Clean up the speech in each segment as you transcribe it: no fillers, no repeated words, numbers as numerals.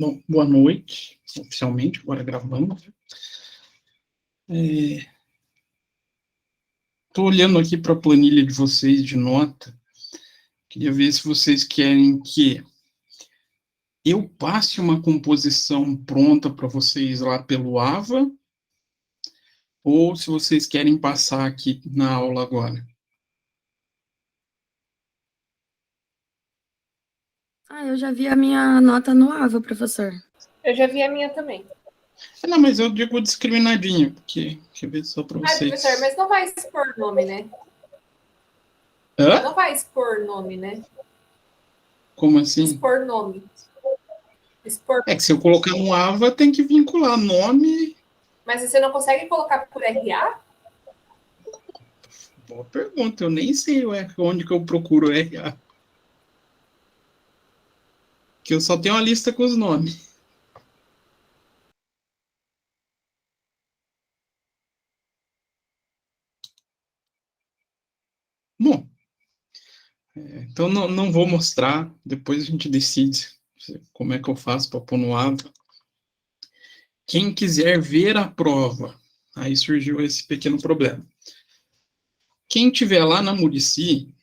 Bom, boa noite, oficialmente, agora gravando. Estou olhando aqui para a planilha de vocês de nota. Queria ver se vocês querem que eu passe uma composição pronta para vocês lá pelo AVA, ou se vocês querem passar aqui na aula agora. Eu já vi a minha nota no AVA, professor. Eu já vi a minha também. Não, mas eu digo discriminadinho, porque deixa eu ver só para vocês. Professor, mas não vai expor nome, né? Hã? Não vai expor nome, né? Como assim? Expor nome. É que se eu colocar um AVA, tem que vincular nome. Mas você não consegue colocar por RA? Boa pergunta, eu nem sei onde que eu procuro RA. Que eu só tenho uma lista com os nomes. Bom, então não vou mostrar, depois a gente decide como é que eu faço para pôr no AVA. Quem quiser ver a prova, aí surgiu esse pequeno problema. Quem tiver lá na Murici,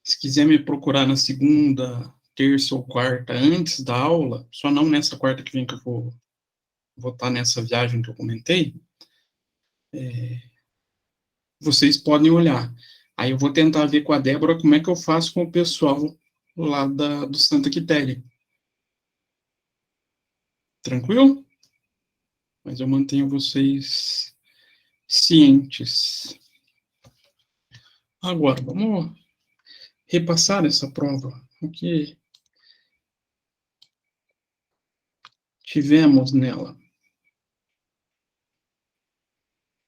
se quiser me procurar na segunda, terça ou quarta, antes da aula, só não nessa quarta que vem que eu vou estar nessa viagem que eu comentei, vocês podem olhar. Aí eu vou tentar ver com a Débora como é que eu faço com o pessoal lá do Santa Quitéria. Tranquilo? Mas eu mantenho vocês cientes. Agora, vamos repassar essa prova. O que tivemos nela?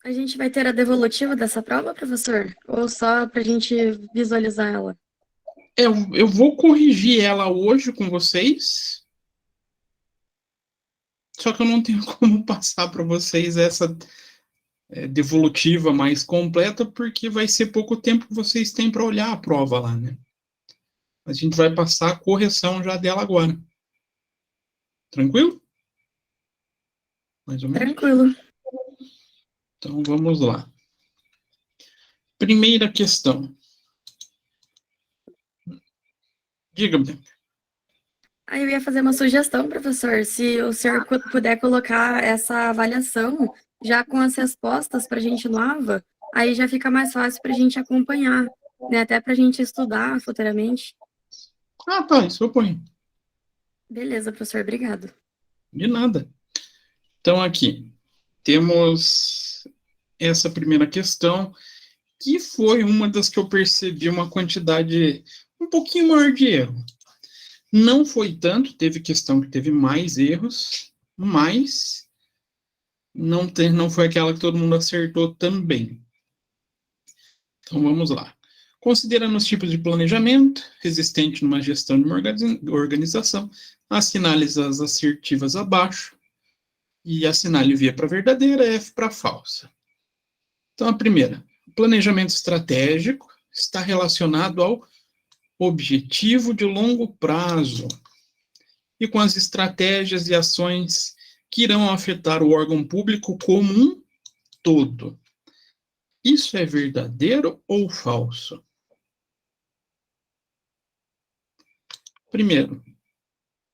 A gente vai ter a devolutiva dessa prova, professor? Ou só para a gente visualizar ela? Eu vou corrigir ela hoje com vocês, só que eu não tenho como passar para vocês essa devolutiva mais completa, porque vai ser pouco tempo que vocês têm para olhar a prova lá, né? A gente vai passar a correção já dela agora. Tranquilo? Mais ou menos? Tranquilo. Então, vamos lá. Primeira questão. Diga-me. Eu ia fazer uma sugestão, professor. Se o senhor puder colocar essa avaliação já com as respostas para a gente no AVA, aí já fica mais fácil para a gente acompanhar, né? Até para a gente estudar futuramente. Tá, isso eu ponho. Beleza, professor. Obrigado. De nada. Então, aqui, temos essa primeira questão, que foi uma das que eu percebi uma quantidade um pouquinho maior de erro. Não foi tanto, teve questão que teve mais erros, mas não foi aquela que todo mundo acertou também. Então, vamos lá. Considerando os tipos de planejamento, resistente numa gestão de uma organização, assinale as assertivas abaixo e assinale V para verdadeira, F para falsa. Então, a primeira, o planejamento estratégico está relacionado ao objetivo de longo prazo e com as estratégias e ações que irão afetar o órgão público como um todo. Isso é verdadeiro ou falso? Primeiro,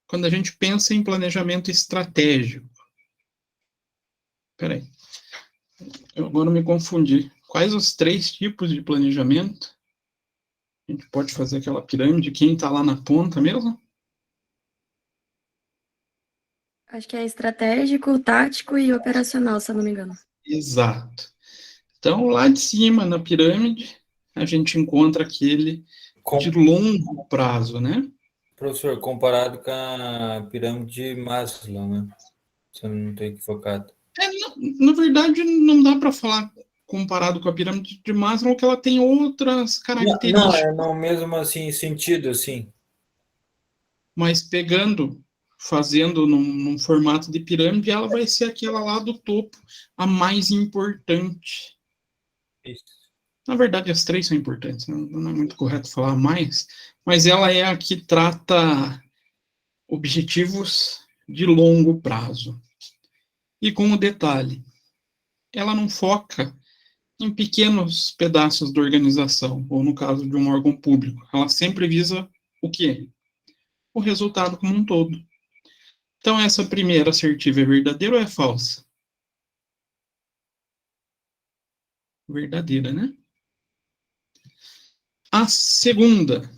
quando a gente pensa em planejamento estratégico. Peraí, eu agora me confundi. Quais os 3 tipos de planejamento? A gente pode fazer aquela pirâmide, quem está lá na ponta mesmo? Acho que é estratégico, tático e operacional, se eu não me engano. Exato. Então, lá de cima, na pirâmide, a gente encontra aquele de longo prazo, né? Professor, comparado com a pirâmide de Maslow, né? Se eu não estou equivocado. Na verdade, não dá para falar comparado com a pirâmide de Maslow, que ela tem outras características. Não, mesmo assim, sentido, assim. Mas fazendo num formato de pirâmide, ela vai ser aquela lá do topo, a mais importante. Isso. Na verdade, as 3 são importantes, não é muito correto falar mais, mas ela é a que trata objetivos de longo prazo. E com o detalhe, ela não foca em pequenos pedaços da organização, ou no caso de um órgão público. Ela sempre visa o quê? O resultado como um todo. Então, essa primeira assertiva é verdadeira ou é falsa? Verdadeira, né? A segunda,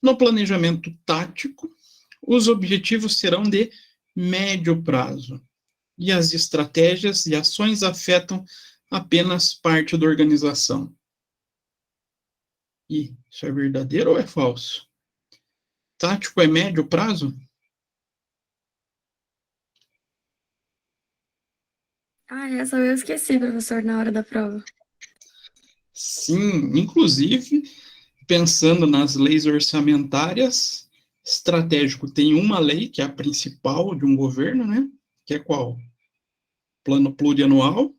no planejamento tático, os objetivos serão de médio prazo e as estratégias e ações afetam apenas parte da organização. E isso é verdadeiro ou é falso? Tático é médio prazo? Ah, essa eu esqueci, professor, na hora da prova. Sim, inclusive, pensando nas leis orçamentárias, estratégico tem uma lei, que é a principal de um governo, né? Que é qual? Plano plurianual.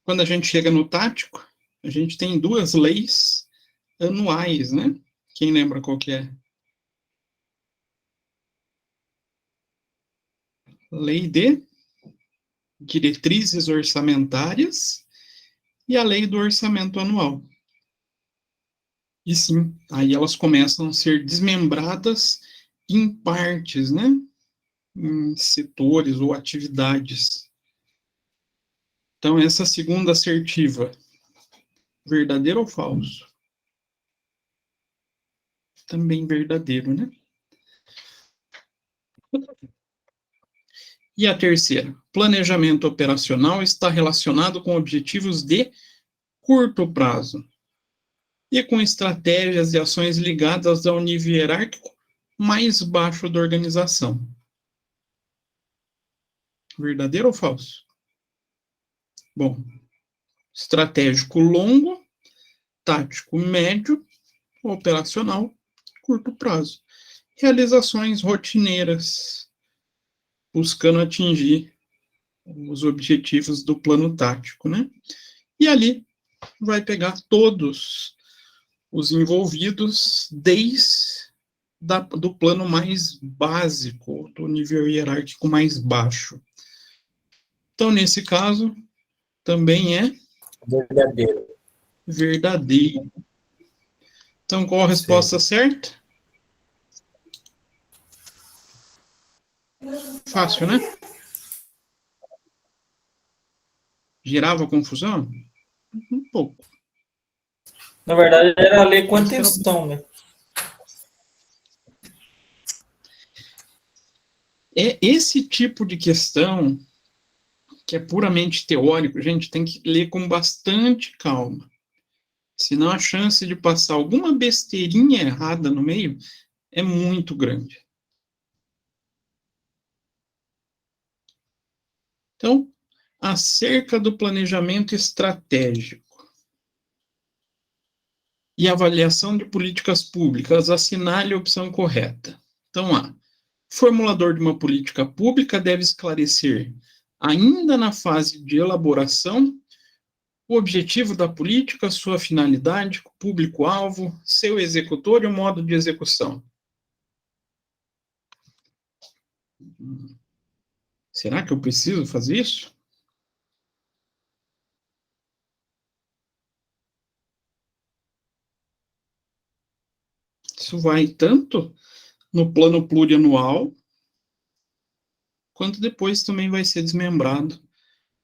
Quando a gente chega no tático, a gente tem duas leis anuais, né? Quem lembra qual que é? Lei de diretrizes orçamentárias e a lei do orçamento anual. E sim, aí elas começam a ser desmembradas em partes, né? Em setores ou atividades. Então, essa segunda assertiva, verdadeiro ou falso? Também verdadeiro, né? E a terceira, planejamento operacional está relacionado com objetivos de curto prazo e com estratégias e ações ligadas ao nível hierárquico mais baixo da organização. Verdadeiro ou falso? Bom, estratégico longo, tático médio, operacional curto prazo. Realizações rotineiras, buscando atingir os objetivos do plano tático, né? E ali vai pegar todos os envolvidos desde do plano mais básico, do nível hierárquico mais baixo. Então, nesse caso, também é Verdadeiro. verdadeiro. Então, qual a resposta certa? Fácil, né? Gerava confusão? Um pouco. Na verdade, era ler com atenção, né? É esse tipo de questão que é puramente teórico, gente, tem que ler com bastante calma. Senão a chance de passar alguma besteirinha errada no meio é muito grande. Então, acerca do planejamento estratégico e avaliação de políticas públicas, assinale a opção correta. Então, A. Formulador de uma política pública deve esclarecer, ainda na fase de elaboração, o objetivo da política, sua finalidade, público-alvo, seu executor e o modo de execução. Será que eu preciso fazer isso? Isso vai tanto no plano plurianual, quanto depois também vai ser desmembrado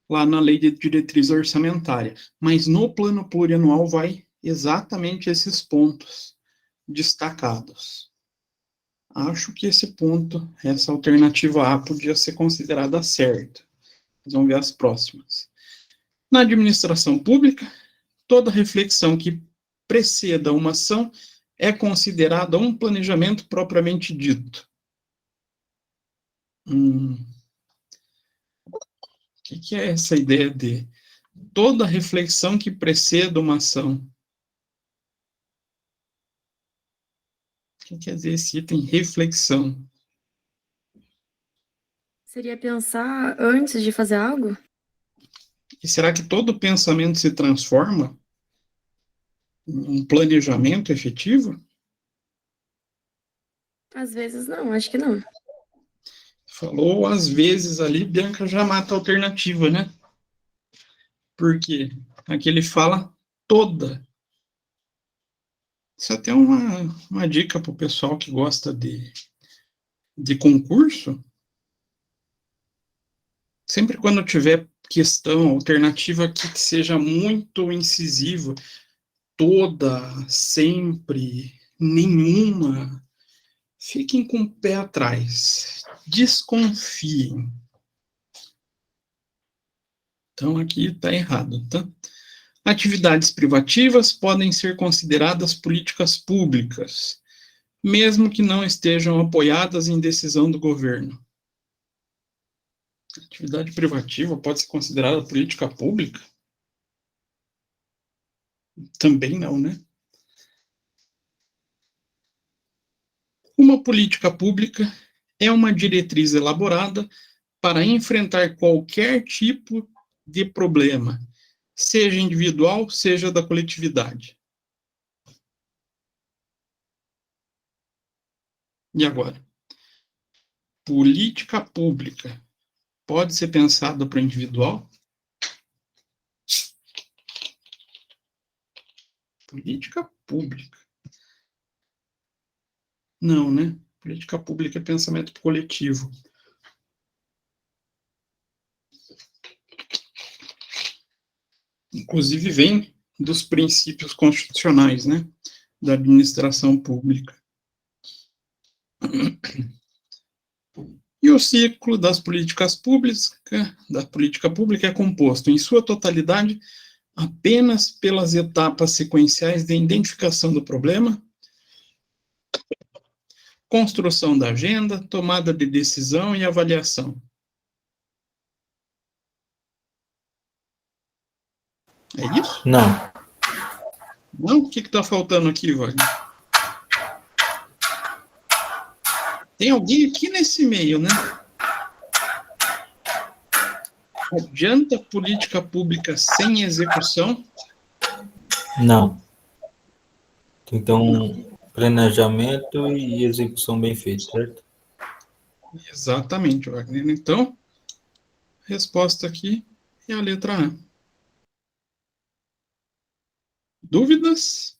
lá na lei de diretriz orçamentária. Mas no plano plurianual vai exatamente esses pontos destacados. Acho que esse ponto, essa alternativa A, podia ser considerada certa. Vamos ver as próximas. Na administração pública, toda reflexão que preceda uma ação é considerada um planejamento propriamente dito. O que é essa ideia de toda reflexão que preceda uma ação? O que quer dizer esse item reflexão? Seria pensar antes de fazer algo? E será que todo pensamento se transforma em um planejamento efetivo? Às vezes não, acho que não. Falou às vezes ali, Bianca já mata a alternativa, né? Porque aqui ele fala toda. Isso até é uma dica para o pessoal que gosta de concurso. Sempre quando tiver questão, alternativa aqui que seja muito incisiva, toda, sempre, nenhuma, fiquem com o pé atrás. Desconfiem. Então, aqui está errado, tá? Atividades privativas podem ser consideradas políticas públicas, mesmo que não estejam apoiadas em decisão do governo. Atividade privativa pode ser considerada política pública? Também não, né? Uma política pública é uma diretriz elaborada para enfrentar qualquer tipo de problema, seja individual, seja da coletividade. E agora? Política pública pode ser pensada para o individual? Política pública. Não, né? Política pública é pensamento coletivo. Inclusive vem dos princípios constitucionais, né? Da administração pública. E o ciclo da política pública é composto, em sua totalidade, apenas pelas etapas sequenciais de identificação do problema, construção da agenda, tomada de decisão e avaliação. É isso? Não. Não? O que está faltando aqui, Wagner? Tem alguém aqui nesse meio, né? Adianta política pública sem execução? Não. Então, planejamento e execução bem feita, certo? Exatamente, Wagner. Então, a resposta aqui é a letra A. Dúvidas?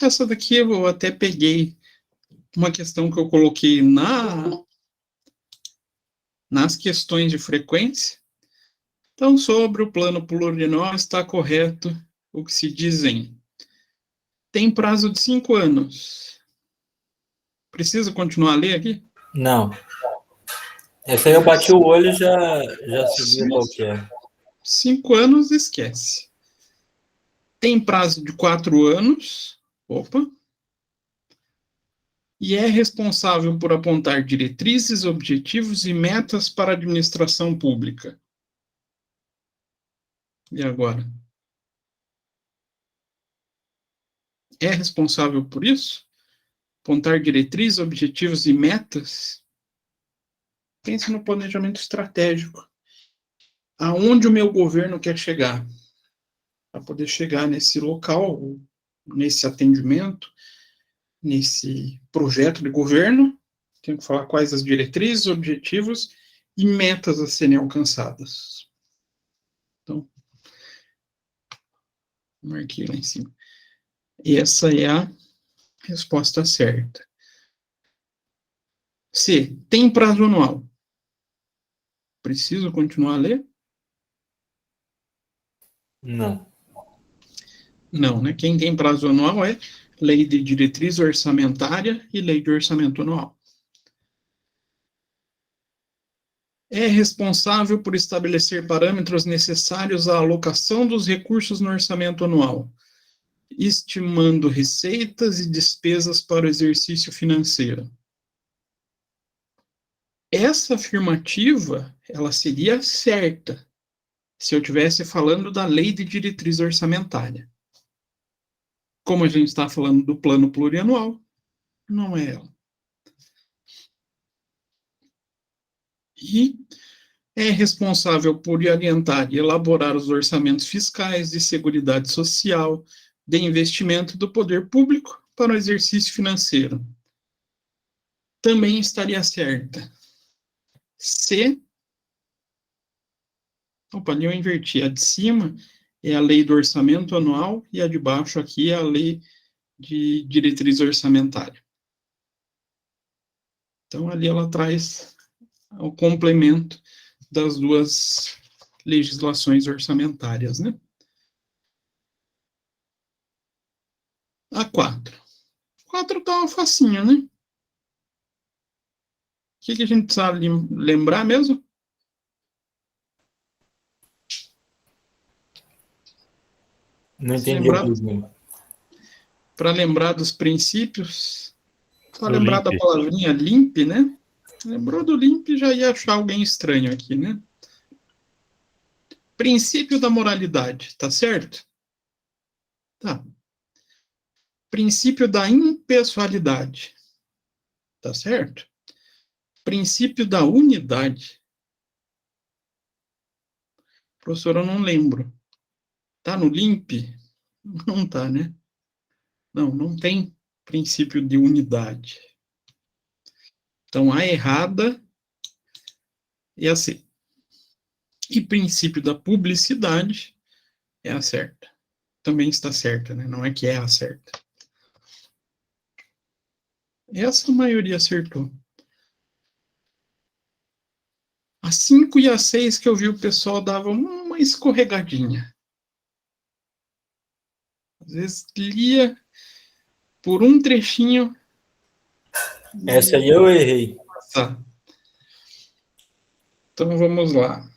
Essa daqui eu até peguei uma questão que eu coloquei nas questões de frequência. Então, sobre o plano plurianual, está correto o que se dizem. Tem prazo de 5 anos. Precisa continuar a ler aqui? Não. Essa aí eu bati o olho e já sabia qual que é. 5 anos, esquece. Tem prazo de 4 anos. Opa. E é responsável por apontar diretrizes, objetivos e metas para a administração pública. E agora? É responsável por isso? Apontar diretrizes, objetivos e metas? Pense no planejamento estratégico. Aonde o meu governo quer chegar? Para poder chegar nesse local, nesse atendimento, nesse projeto de governo, tenho que falar quais as diretrizes, objetivos e metas a serem alcançadas. Então, marquei lá em cima. Essa é a resposta certa. C. Tem prazo anual. Preciso continuar a ler? Não. Não, né? Quem tem prazo anual é Lei de Diretriz Orçamentária e Lei de Orçamento Anual. É responsável por estabelecer parâmetros necessários à alocação dos recursos no orçamento anual, estimando receitas e despesas para o exercício financeiro. Essa afirmativa, ela seria certa se eu estivesse falando da Lei de Diretriz Orçamentária. Como a gente está falando do plano plurianual, não é ela. E é responsável por orientar e elaborar os orçamentos fiscais de seguridade social, de investimento do poder público para o exercício financeiro. também estaria certa se... Opa, ali eu inverti. A de cima é a lei do orçamento anual e a de baixo aqui é a lei de diretriz orçamentária. Então, ali ela traz o complemento das duas legislações orçamentárias, né? A 4. 4 tá uma facinha, né? O que a gente precisa lembrar mesmo? Não entendi a pergunta. Para lembrar dos princípios, só Do lembrar da LIMP. palavrinha LIMP, né? Lembrou do LIMP, já ia achar alguém estranho aqui, né? Princípio da moralidade, tá certo? Tá. Princípio da impessoalidade, tá certo? Princípio da unidade. Professor, eu não lembro. Tá no LIMP? Não tá, né? Não tem princípio de unidade. Então, a errada é a C. E princípio da publicidade é a certa. Também está certa, né? Não é que é a certa. Essa a maioria acertou. A 5 e a 6 que eu vi o pessoal dava uma escorregadinha. Às vezes lia por um trechinho. Essa aí eu errei. Tá. Então vamos lá.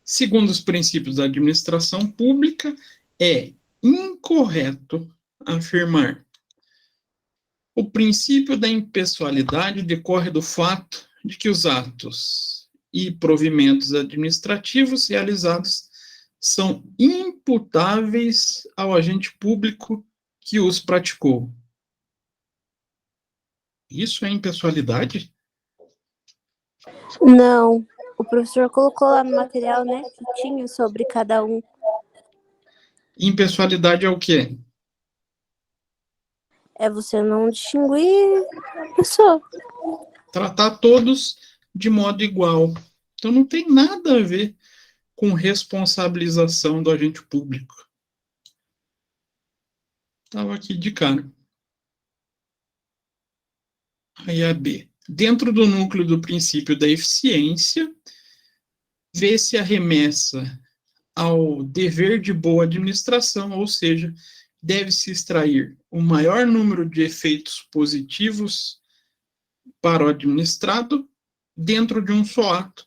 Segundo os princípios da administração pública, é incorreto afirmar. O princípio da impessoalidade decorre do fato de que os atos e provimentos administrativos realizados são imputáveis ao agente público que os praticou. Isso é impessoalidade? Não, o professor colocou lá no material, né, que tinha sobre cada um. Impessoalidade é o quê? É você não distinguir a pessoa. Tratar todos de modo igual. Então não tem nada a ver com responsabilização do agente público. Estava aqui de cara. Aí a B. Dentro do núcleo do princípio da eficiência, vê-se a remessa ao dever de boa administração, ou seja, deve-se extrair o maior número de efeitos positivos para o administrado dentro de um só ato,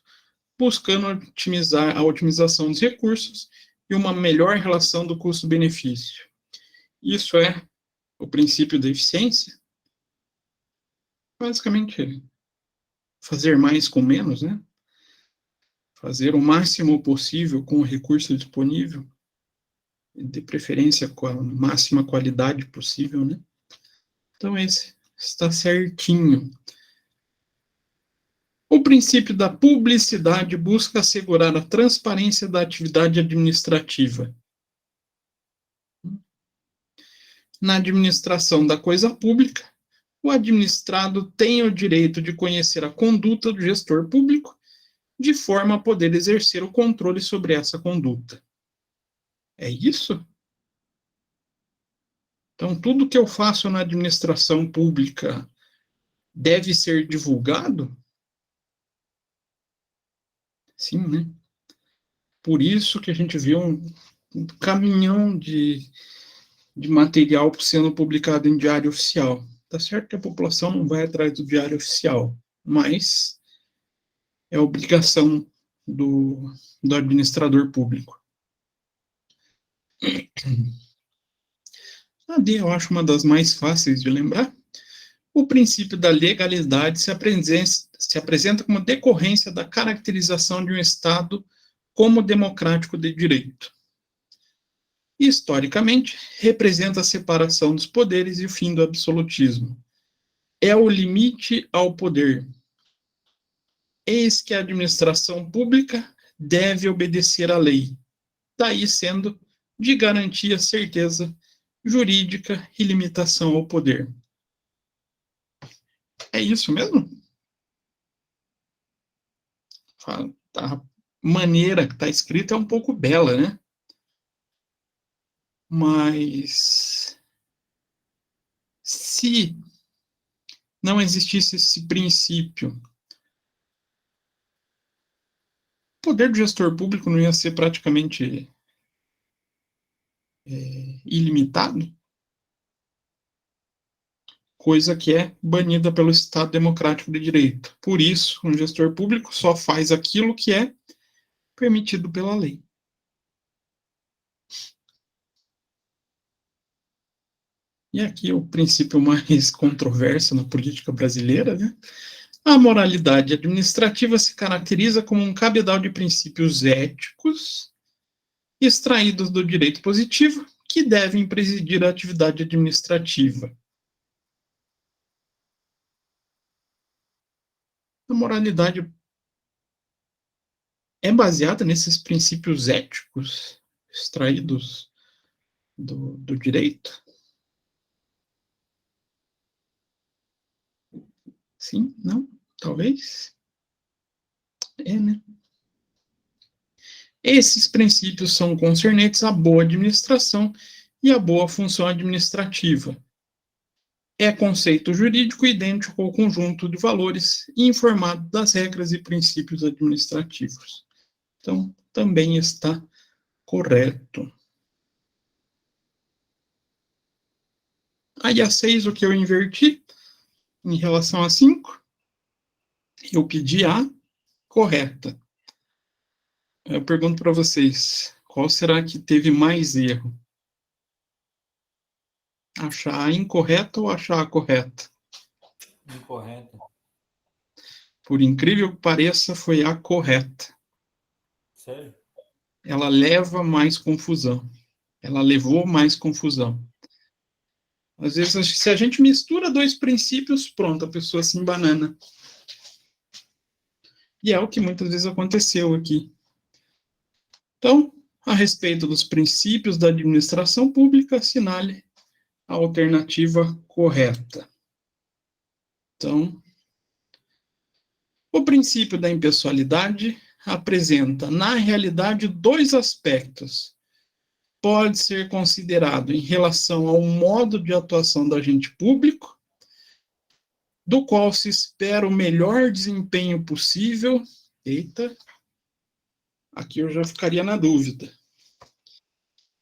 buscando otimizar a otimização dos recursos e uma melhor relação do custo-benefício. Isso é o princípio da eficiência? Basicamente, fazer mais com menos, né? Fazer o máximo possível com o recurso disponível, de preferência com a máxima qualidade possível, né? Então, esse está certinho. O princípio da publicidade busca assegurar a transparência da atividade administrativa. Na administração da coisa pública, o administrado tem o direito de conhecer a conduta do gestor público, de forma a poder exercer o controle sobre essa conduta. É isso? Então, tudo que eu faço na administração pública deve ser divulgado? Sim, né? Por isso que a gente vê um caminhão de material sendo publicado em diário oficial. Tá certo que a população não vai atrás do diário oficial, mas é obrigação do administrador público. A D eu acho uma das mais fáceis de lembrar. O princípio da legalidade se apresenta como decorrência da caracterização de um Estado como democrático de direito. Historicamente, representa a separação dos poderes e o fim do absolutismo. É o limite ao poder. Eis que a administração pública deve obedecer à lei, daí sendo de garantia, certeza jurídica e limitação ao poder. É isso mesmo? A maneira que está escrita é um pouco bela, né? Mas se não existisse esse princípio, o poder do gestor público não ia ser praticamente ilimitado? Coisa que é banida pelo Estado Democrático de Direito. Por isso, um gestor público só faz aquilo que é permitido pela lei. E aqui o princípio mais controverso na política brasileira, né? A moralidade administrativa se caracteriza como um cabedal de princípios éticos extraídos do direito positivo que devem presidir a atividade administrativa. A moralidade é baseada nesses princípios éticos extraídos do direito? Sim? Não? Talvez? É, né? Esses princípios são concernentes à boa administração e à boa função administrativa. É conceito jurídico idêntico ao conjunto de valores e informado das regras e princípios administrativos. Então, também está correto. Aí a 6, o que eu inverti em relação a 5, eu pedi a correta. Eu pergunto para vocês, qual será que teve mais erro? Achar a incorreta ou achar a correta? Incorreta. Por incrível que pareça, foi a correta. Sério? Ela leva mais confusão. Ela levou mais confusão. Às vezes, se a gente mistura dois princípios, pronto, a pessoa se embanana. E é o que muitas vezes aconteceu aqui. Então, a respeito dos princípios da administração pública, assinale a alternativa correta. Então, o princípio da impessoalidade apresenta, na realidade, dois aspectos. Pode ser considerado em relação ao modo de atuação do agente público, do qual se espera o melhor desempenho possível. Eita, aqui eu já ficaria na dúvida.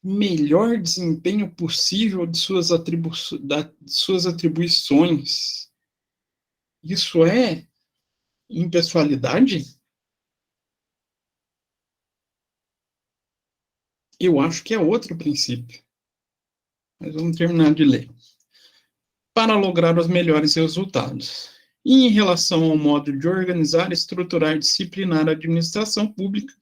Melhor desempenho possível de suas atribuições. Isso é impessoalidade? Eu acho que é outro princípio. Mas vamos terminar de ler. Para lograr os melhores resultados. E em relação ao modo de organizar, estruturar e disciplinar a administração pública,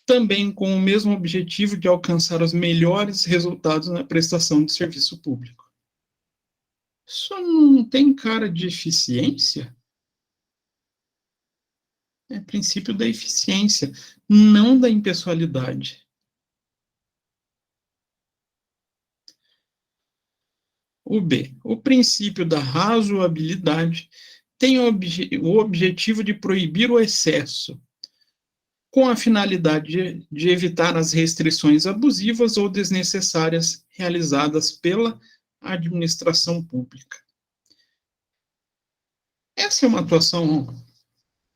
também com o mesmo objetivo de alcançar os melhores resultados na prestação de serviço público. Isso não tem cara de eficiência? É princípio da eficiência, não da impessoalidade. O B. O princípio da razoabilidade tem o objetivo de proibir o excesso, com a finalidade de evitar as restrições abusivas ou desnecessárias realizadas pela administração pública. Essa é uma atuação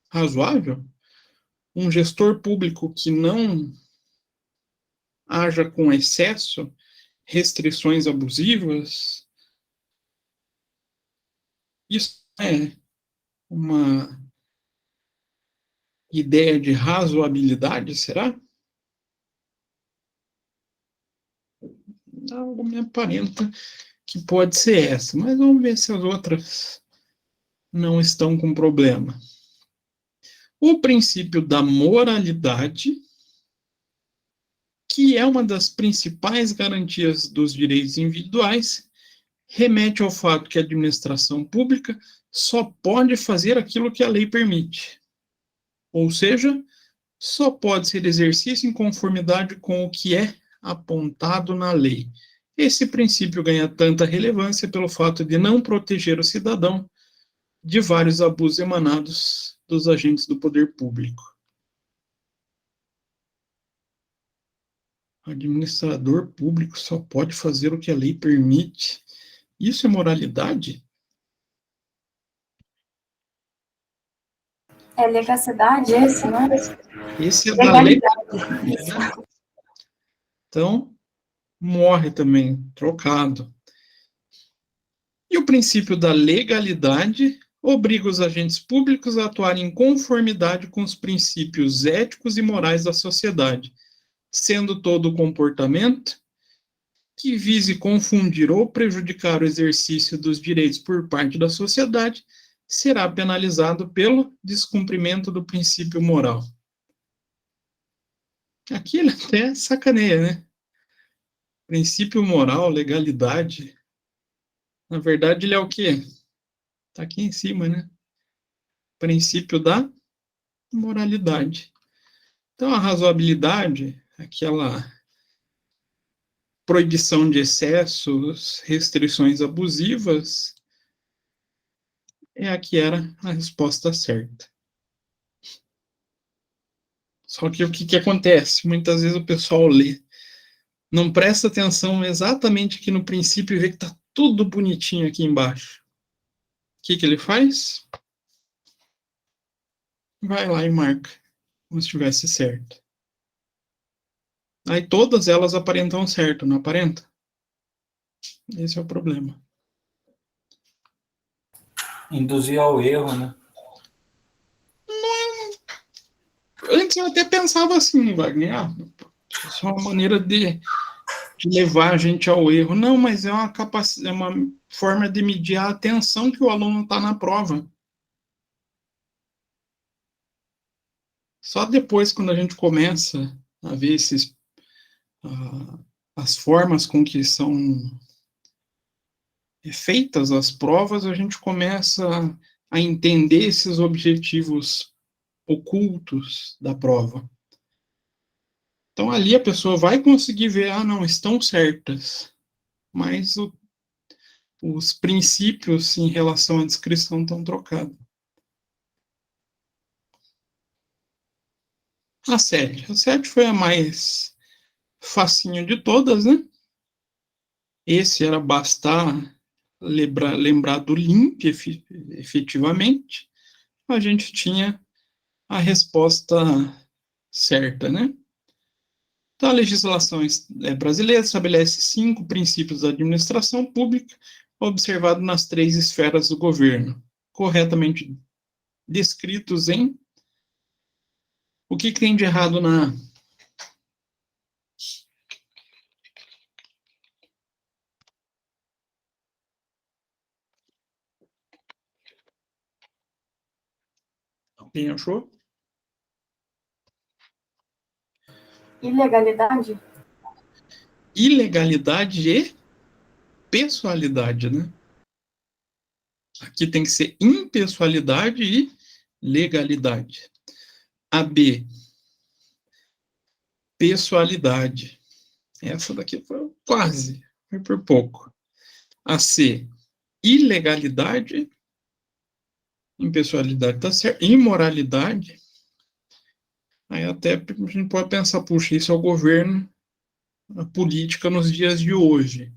razoável? Um gestor público que não haja com excesso, restrições abusivas? Isso é uma ideia de razoabilidade, será? Algo me aparenta que pode ser essa, mas vamos ver se as outras não estão com problema. O princípio da moralidade, que é uma das principais garantias dos direitos individuais, remete ao fato que a administração pública só pode fazer aquilo que a lei permite. Ou seja, só pode ser exercício em conformidade com o que é apontado na lei. Esse princípio ganha tanta relevância pelo fato de não proteger o cidadão de vários abusos emanados dos agentes do poder público. O administrador público só pode fazer o que a lei permite. Isso é moralidade? É legalidade esse, não é? Esse é da lei. Então, morre também, trocado. E o princípio da legalidade obriga os agentes públicos a atuarem em conformidade com os princípios éticos e morais da sociedade, sendo todo comportamento que vise confundir ou prejudicar o exercício dos direitos por parte da sociedade será penalizado pelo descumprimento do princípio moral. Aqui ele até sacaneia, né? Princípio moral, legalidade. Na verdade, ele é o quê? Está aqui em cima, né? Princípio da moralidade. Então, a razoabilidade, aquela proibição de excessos, restrições abusivas, é a que era a resposta certa. Só que o que acontece? Muitas vezes o pessoal lê, não presta atenção exatamente aqui no princípio e vê que está tudo bonitinho aqui embaixo. O que ele faz? Vai lá e marca, como se estivesse certo. Aí todas elas aparentam certo, não aparenta? Esse é o problema. Induzir ao erro, né? Antes eu até pensava assim, Wagner, isso é uma maneira de levar a gente ao erro. Não, mas é uma forma de medir a atenção que o aluno está na prova. Só depois, quando a gente começa a ver as formas com que são feitas as provas, a gente começa a entender esses objetivos ocultos da prova. Então, ali a pessoa vai conseguir ver, não, estão certas, mas os princípios em relação à descrição estão trocados. A 7. A 7 foi a mais facinho de todas, né? Esse era bastar lembrar do LIMP, efetivamente. A gente tinha a resposta certa, né? Então, a legislação brasileira estabelece 5 princípios da administração pública, observado nas 3 esferas do governo, corretamente descritos em... O que tem de errado na... Alguém achou? Ilegalidade? Ilegalidade e pessoalidade, né? Aqui tem que ser impessoalidade e legalidade. A B, pessoalidade. Essa daqui foi quase, foi por pouco. A C, ilegalidade. Impessoalidade está certo. Imoralidade. Aí até a gente pode pensar, puxa, isso é o governo, a política nos dias de hoje.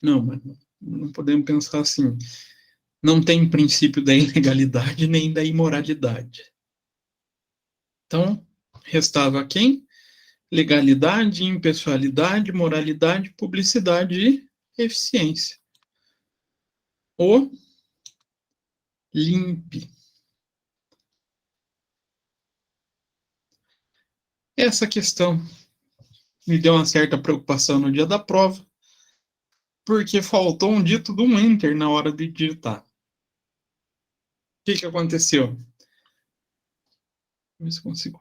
Não, mas não podemos pensar assim. Não tem princípio da ilegalidade nem da imoralidade. Então, restava quem? Legalidade, impessoalidade, moralidade, publicidade e eficiência. O LIMP. Essa questão me deu uma certa preocupação no dia da prova, porque faltou um dito de um enter na hora de digitar. O que aconteceu? Vamos ver se consigo.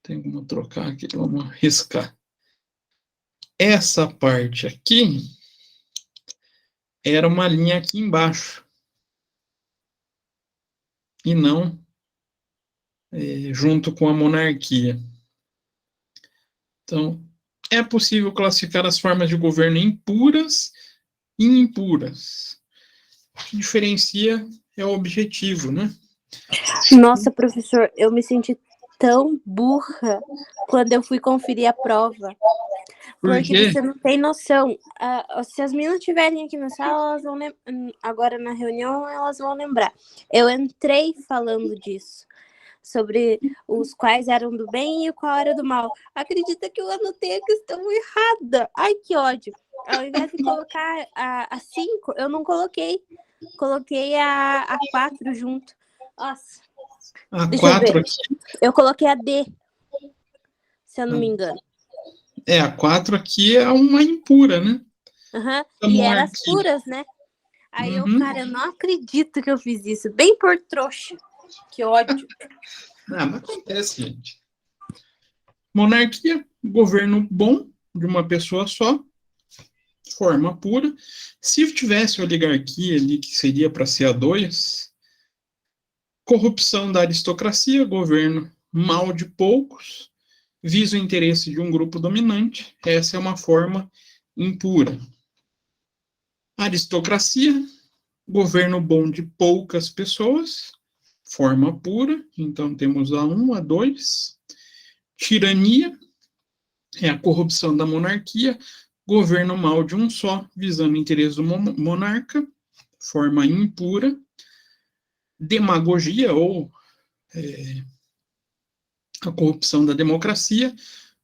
Tem como trocar aqui, vamos riscar. Essa parte aqui era uma linha aqui embaixo. E não junto com a monarquia. Então, é possível classificar as formas de governo em puras e impuras. O que diferencia é o objetivo, né? Nossa, professor, eu me senti tão burra quando eu fui conferir a prova. Por Porque quê? você não tem noção. Se as meninas estiverem aqui na sala, elas vão agora na reunião, elas vão lembrar. Eu entrei falando disso. Sobre os quais eram do bem e o qual era do mal. Acredita que eu anotei a questão errada. Ai, que ódio. Ao invés de colocar a 5, eu não coloquei. Coloquei a 4 junto. Nossa. A Deixa eu 4 ver. aqui. Eu coloquei a D, se eu não me engano. A 4 aqui é uma impura, né? Uhum. A E eram as monarquia. puras, né? Aí eu, Uhum. cara, eu não acredito que eu fiz isso. Bem por trouxa. Que ódio. Mas acontece, gente. Monarquia, governo bom de uma pessoa só, forma pura. Se tivesse oligarquia ali, que seria para ser a 2, corrupção da aristocracia, governo mal de poucos, visa o interesse de um grupo dominante, essa é uma forma impura. Aristocracia, governo bom de poucas pessoas, forma pura, então temos a 1, a 2. Tirania, é a corrupção da monarquia, governo mal de um só, visando o interesse do monarca, forma impura. Demagogia, ou a corrupção da democracia,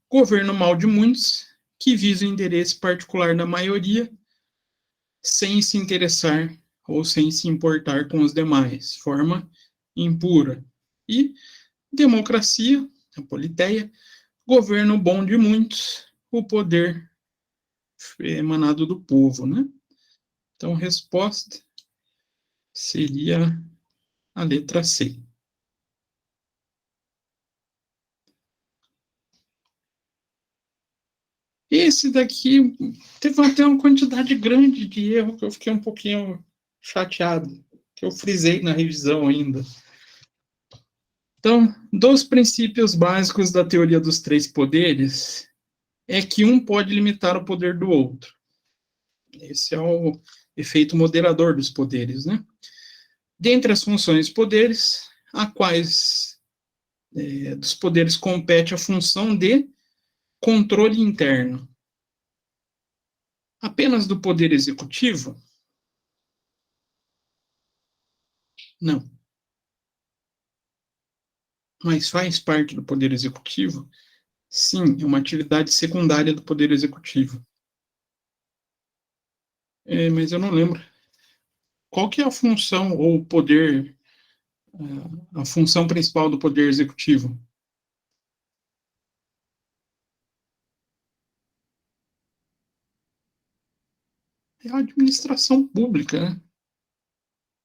governo mal de muitos, que visa o interesse particular da maioria, sem se interessar ou sem se importar com os demais, forma impura. E democracia, a politeia, governo bom de muitos, o poder emanado do povo, né? Então, resposta seria a letra C. Esse daqui teve até uma quantidade grande de erro que eu fiquei um pouquinho chateado, que eu frisei na revisão ainda. Então, dos princípios básicos da teoria dos 3 poderes, é que um pode limitar o poder do outro. Esse é o efeito moderador dos poderes, né? Dentre as funções e poderes, a quais dos poderes compete a função de controle interno. Apenas do poder executivo? Não. Mas faz parte do poder executivo? Sim, é uma atividade secundária do poder executivo. Mas eu não lembro. Qual que é a função ou o poder, a função principal do poder executivo? É a administração pública, né?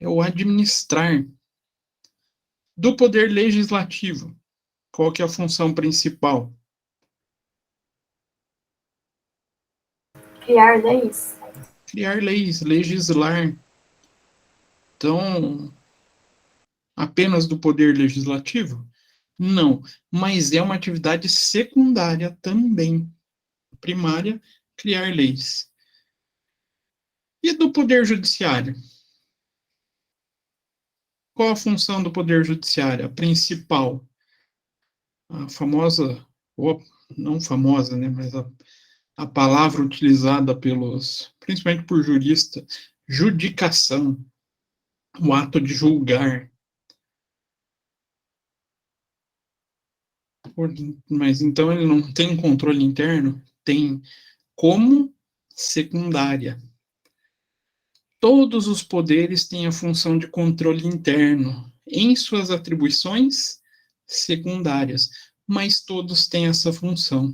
É o administrar. Do poder legislativo, qual que é a função principal? Criar leis. Criar leis, legislar. Então, apenas do poder legislativo? Não, mas é uma atividade secundária também. Primária, criar leis. E do poder judiciário? Qual a função do poder judiciário? A principal, a famosa, ou não famosa, né, mas a palavra utilizada pelos, principalmente por juristas, judicação, o ato de julgar. Mas então ele não tem controle interno? Tem, como secundária. Todos os poderes têm a função de controle interno em suas atribuições secundárias, mas todos têm essa função.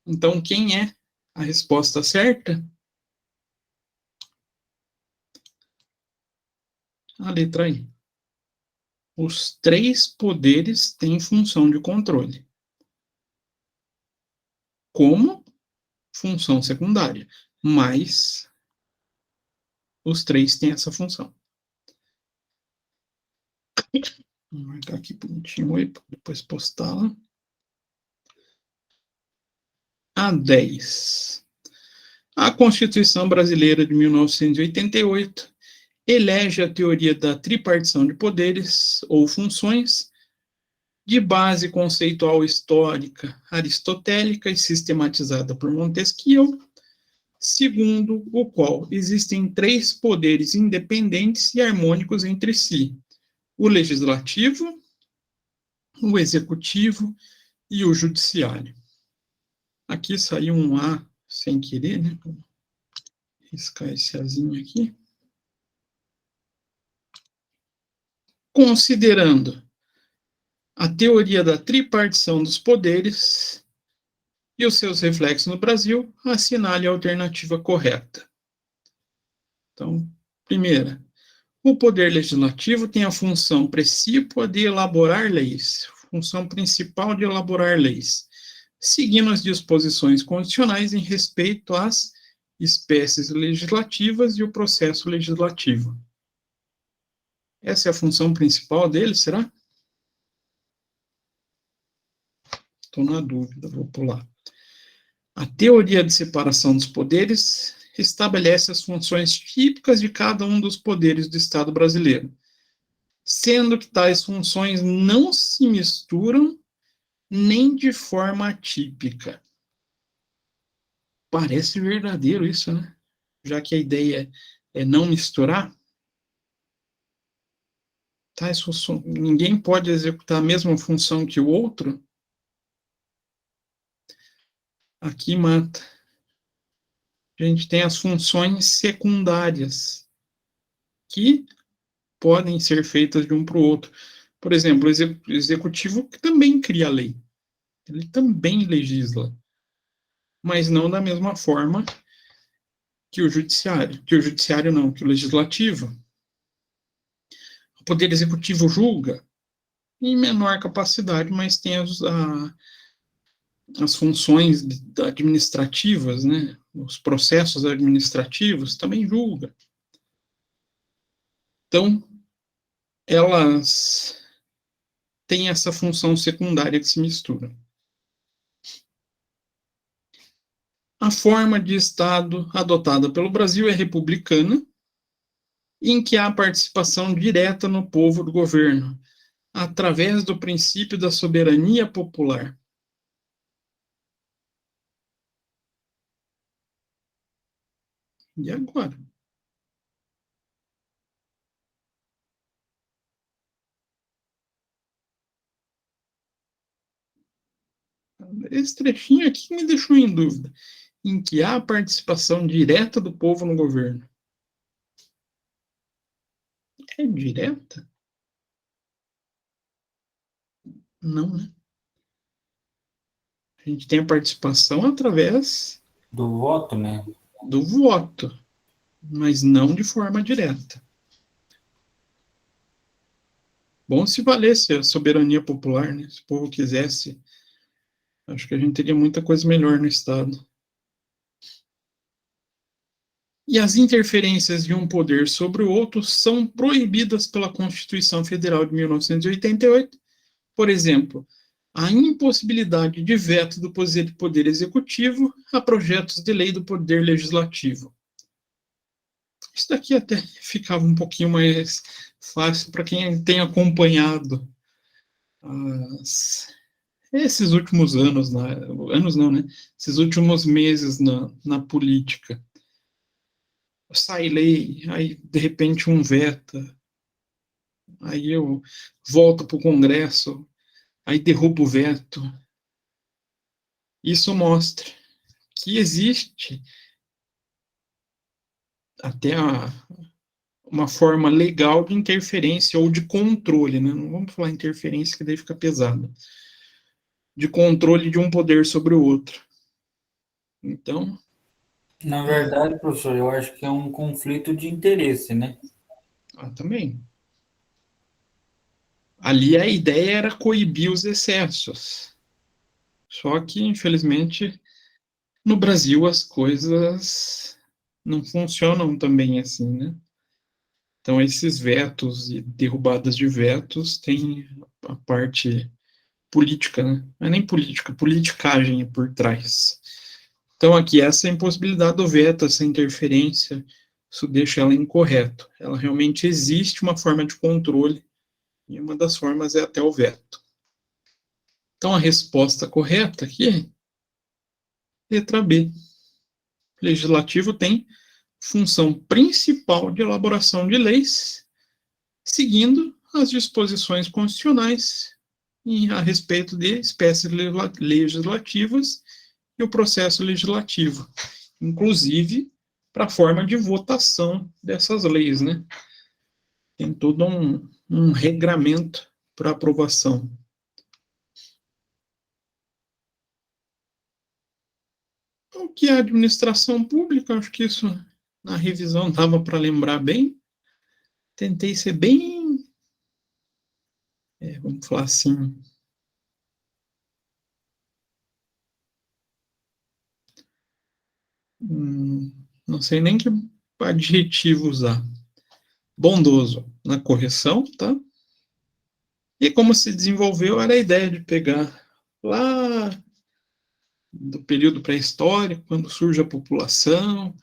Então, quem é a resposta certa? A letra I. Os 3 poderes têm função de controle. Como função secundária, mas os 3 têm essa função. Vou marcar aqui bonitinho aí, para depois postá-la. A 10. A Constituição Brasileira de 1988 elege a teoria da tripartição de poderes ou funções, de base conceitual histórica aristotélica e sistematizada por Montesquieu, segundo o qual existem 3 poderes independentes e harmônicos entre si: o legislativo, o executivo e o judiciário. Aqui saiu um A sem querer, né? Vou riscar esse Azinho aqui. Considerando a teoria da tripartição dos poderes e os seus reflexos no Brasil, assinale a alternativa correta. Então, primeira, o poder legislativo tem a função precípua de elaborar leis, função principal de elaborar leis, seguindo as disposições constitucionais em respeito às espécies legislativas e o processo legislativo. Essa é a função principal dele, será? Estou na dúvida, vou pular. A teoria de separação dos poderes estabelece as funções típicas de cada um dos poderes do Estado brasileiro, sendo que tais funções não se misturam nem de forma atípica. Parece verdadeiro isso, né? Já que a ideia é não misturar, tais funções, ninguém pode executar a mesma função que o outro. Aqui mata. A gente tem as funções secundárias, que podem ser feitas de um para o outro. Por exemplo, o executivo também cria lei. Ele também legisla. Mas não da mesma forma que o judiciário. Que o legislativo. O poder executivo julga em menor capacidade, mas tem as funções administrativas, né? Os processos administrativos também julga. Então, elas têm essa função secundária que se mistura. A forma de Estado adotada pelo Brasil é republicana, em que há participação direta no povo do governo, através do princípio da soberania popular. E agora? Esse trechinho aqui me deixou em dúvida. Em que há participação direta do povo no governo. É direta? Não, né? A gente tem a participação através Do voto, né? do voto, mas não de forma direta. Bom se valesse a soberania popular, né? Se o povo quisesse, acho que a gente teria muita coisa melhor no Estado. E as interferências de um poder sobre o outro são proibidas pela Constituição Federal de 1988. Por exemplo, a impossibilidade de veto do Poder Executivo a projetos de lei do Poder Legislativo. Isso daqui até ficava um pouquinho mais fácil para quem tem acompanhado esses últimos anos, anos não, né? Esses últimos meses na política. Sai lei, aí de repente um veta, aí eu volto para o Congresso, aí derrubo o veto. Isso mostra que existe até uma forma legal de interferência ou de controle, né? Não vamos falar interferência, que daí fica pesado. De controle de um poder sobre o outro. Então... Na verdade, professor, eu acho que é um conflito de interesse, né? também. Ali a ideia era coibir os excessos. Só que, infelizmente, no Brasil as coisas não funcionam também assim, né? Então, esses vetos e derrubadas de vetos têm a parte política, né? Não é nem política, politicagem por trás. Então, aqui, essa impossibilidade do veto, essa interferência isso deixa ela incorreta. Ela realmente existe uma forma de controle, e uma das formas é até o veto. Então, a resposta correta aqui é letra B. O legislativo tem função principal de elaboração de leis, seguindo as disposições constitucionais a respeito de espécies legislativas e o processo legislativo, inclusive para a forma de votação dessas leis, né? Tem todo um regramento para aprovação. O que é a administração pública? Acho que isso na revisão dava para lembrar bem. Tentei ser bem, vamos falar assim, não sei nem que adjetivo usar. Bondoso na correção, tá? E como se desenvolveu era a ideia de pegar lá do período pré-histórico, quando surge a população,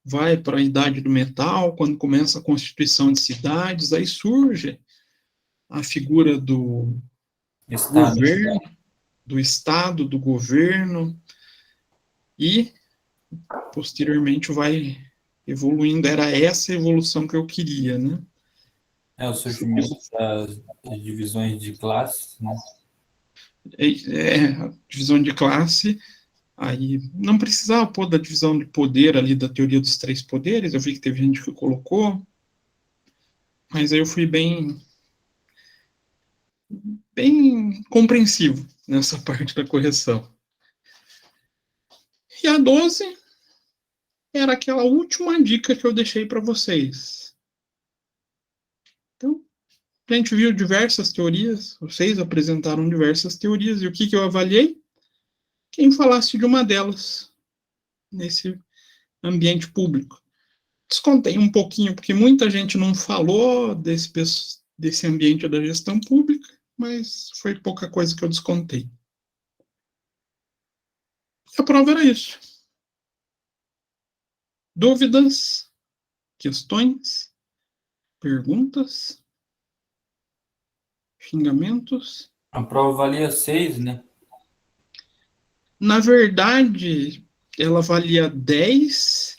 vai para a idade do metal, quando começa a constituição de cidades, aí surge a figura do governo, do Estado, do governo, e posteriormente vai evoluindo. Era essa a evolução que eu queria, né? O surgimento das divisões de classes, né? A divisão de classe, aí não precisava pôr da divisão de poder ali, da teoria dos 3 poderes, eu vi que teve gente que colocou, mas aí eu fui bem compreensivo nessa parte da correção. E a 12 era aquela última dica que eu deixei para vocês. Então, a gente viu diversas teorias, vocês apresentaram diversas teorias, e o que eu avaliei? Quem falasse de uma delas nesse ambiente público. Descontei um pouquinho, porque muita gente não falou desse ambiente da gestão pública, mas foi pouca coisa que eu descontei. E a prova era isso. Dúvidas? Questões? Perguntas? Xingamentos? A prova valia 6, né? Na verdade, ela valia 10,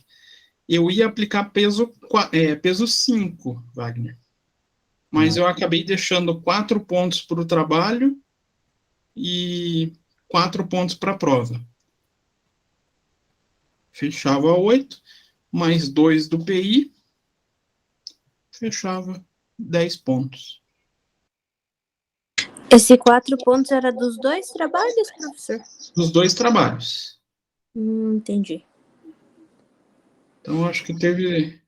eu ia aplicar peso 5, Wagner. Mas eu acabei deixando 4 pontos para o trabalho e 4 pontos para a prova. Fechava 8, mais 2 do PI, fechava 10 pontos. Esse 4 pontos era dos 2 trabalhos, professor? Dos 2 trabalhos. Entendi. Então, acho que teve...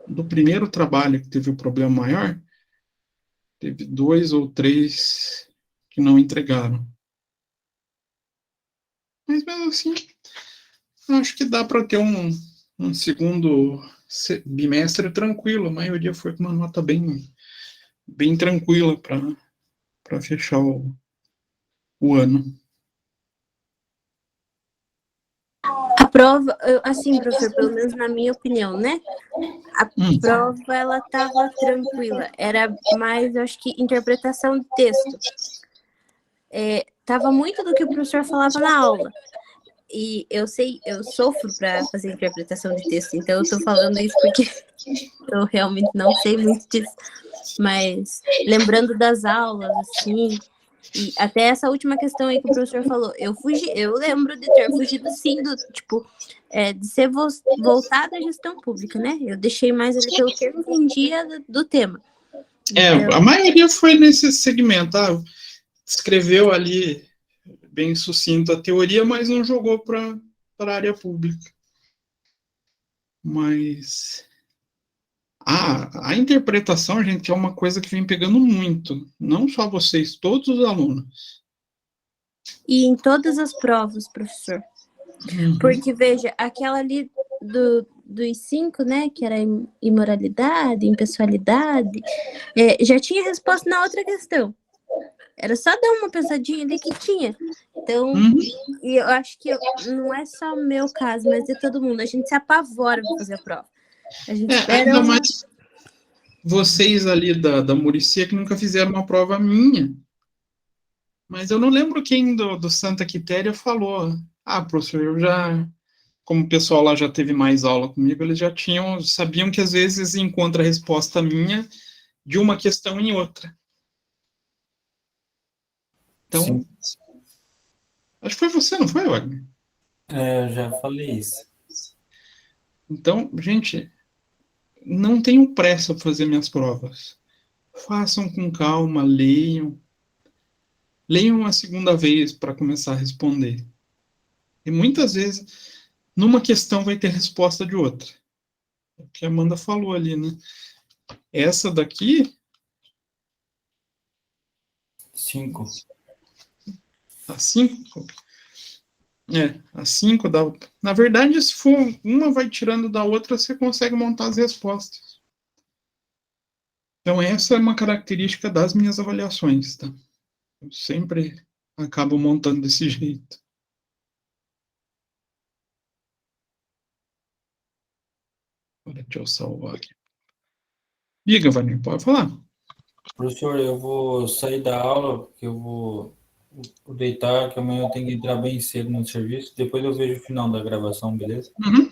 Do primeiro trabalho que teve o problema maior, teve 2 ou 3 que não entregaram. Mas mesmo assim, acho que dá para ter um segundo bimestre tranquilo. A maioria foi com uma nota bem tranquila para fechar o ano. A prova, assim, professor, pelo menos na minha opinião, né? A prova, ela estava tranquila. Era mais, eu acho que, interpretação de texto. Tava muito do que o professor falava na aula. E eu sofro para fazer interpretação de texto, então eu estou falando isso porque eu realmente não sei muito disso. Mas lembrando das aulas, assim, e até essa última questão aí que o professor falou, eu lembro de ter fugido, sim, de ser voltada à gestão pública, né? Eu deixei mais ali pelo que eu entendia do tema. A maioria foi nesse segmento, escreveu ali bem sucinto a teoria, mas não jogou para a área pública. Mas a interpretação, gente, é uma coisa que vem pegando muito. Não só vocês, todos os alunos. E em todas as provas, professor. Porque, veja, aquela ali dos 5, né, que era imoralidade, impessoalidade, já tinha resposta na outra questão. Era só dar uma pensadinha ali que tinha. Então, Uhum. e eu acho que não é só o meu caso, mas de todo mundo. A gente se apavora pra fazer a prova. A gente espera. Ainda mais vocês ali da Muricy que nunca fizeram uma prova minha. Mas eu não lembro quem do Santa Quitéria falou. Ah, professor, eu já. Como o pessoal lá já teve mais aula comigo, eles já sabiam que às vezes encontra a resposta minha de uma questão em outra. Então, Sim, acho que foi você, não foi, Wagner? eu já falei isso. Então, gente, não tenham pressa para fazer minhas provas. Façam com calma, leiam. Leiam uma segunda vez para começar a responder. E muitas vezes, numa questão vai ter resposta de outra. É o que a Amanda falou ali, né? Essa daqui, 5. a 5, a 5 dá. Na verdade, se for uma vai tirando da outra, você consegue montar as respostas. Então, essa é uma característica das minhas avaliações, tá? Eu sempre acabo montando desse jeito. Deixa eu salvar aqui. Diga, Vanir, pode falar. Professor, eu vou sair da aula, porque eu vou deitar, que amanhã eu tenho que entrar bem cedo no serviço. Depois eu vejo o final da gravação, beleza? Uhum.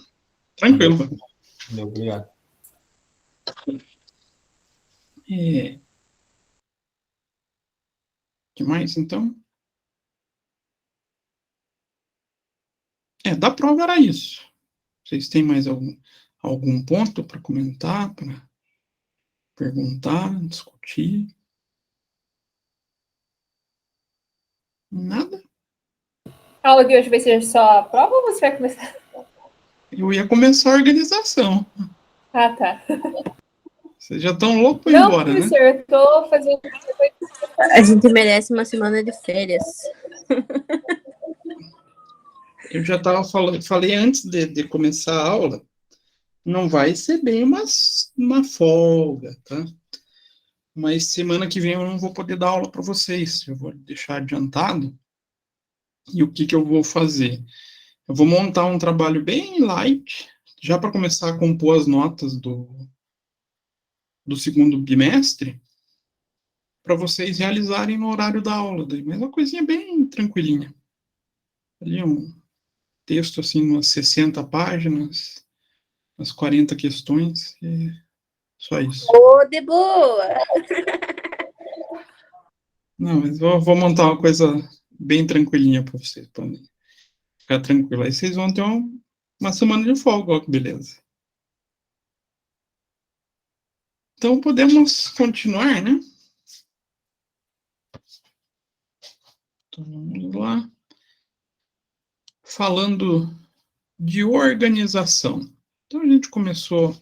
Tranquilo. Valeu, obrigado. Que mais, então? Da prova era isso. Vocês têm mais algum ponto para comentar, para perguntar, discutir? Nada? A aula de hoje vai ser só a prova ou você vai começar? Eu ia começar a organização. Ah, tá. Vocês já estão loucos para ir Não, embora, né? professor, eu tô fazendo. A gente merece uma semana de férias. Eu já estava falei antes de começar a aula, não vai ser bem uma folga, tá? Mas semana que vem eu não vou poder dar aula para vocês. Eu vou deixar adiantado. E o que eu vou fazer? Eu vou montar um trabalho bem light, já para começar a compor as notas do segundo bimestre, para vocês realizarem no horário da aula. Mas uma coisinha bem tranquilinha. Ali um texto, assim, umas 60 páginas, umas 40 questões, e só isso. Ô, de boa! Não, mas vou montar uma coisa bem tranquilinha para vocês poderem ficar tranquilo. Aí vocês vão ter uma semana de folga, ó, que beleza. Então podemos continuar, né? Então, vamos lá. Falando de organização. Então a gente começou a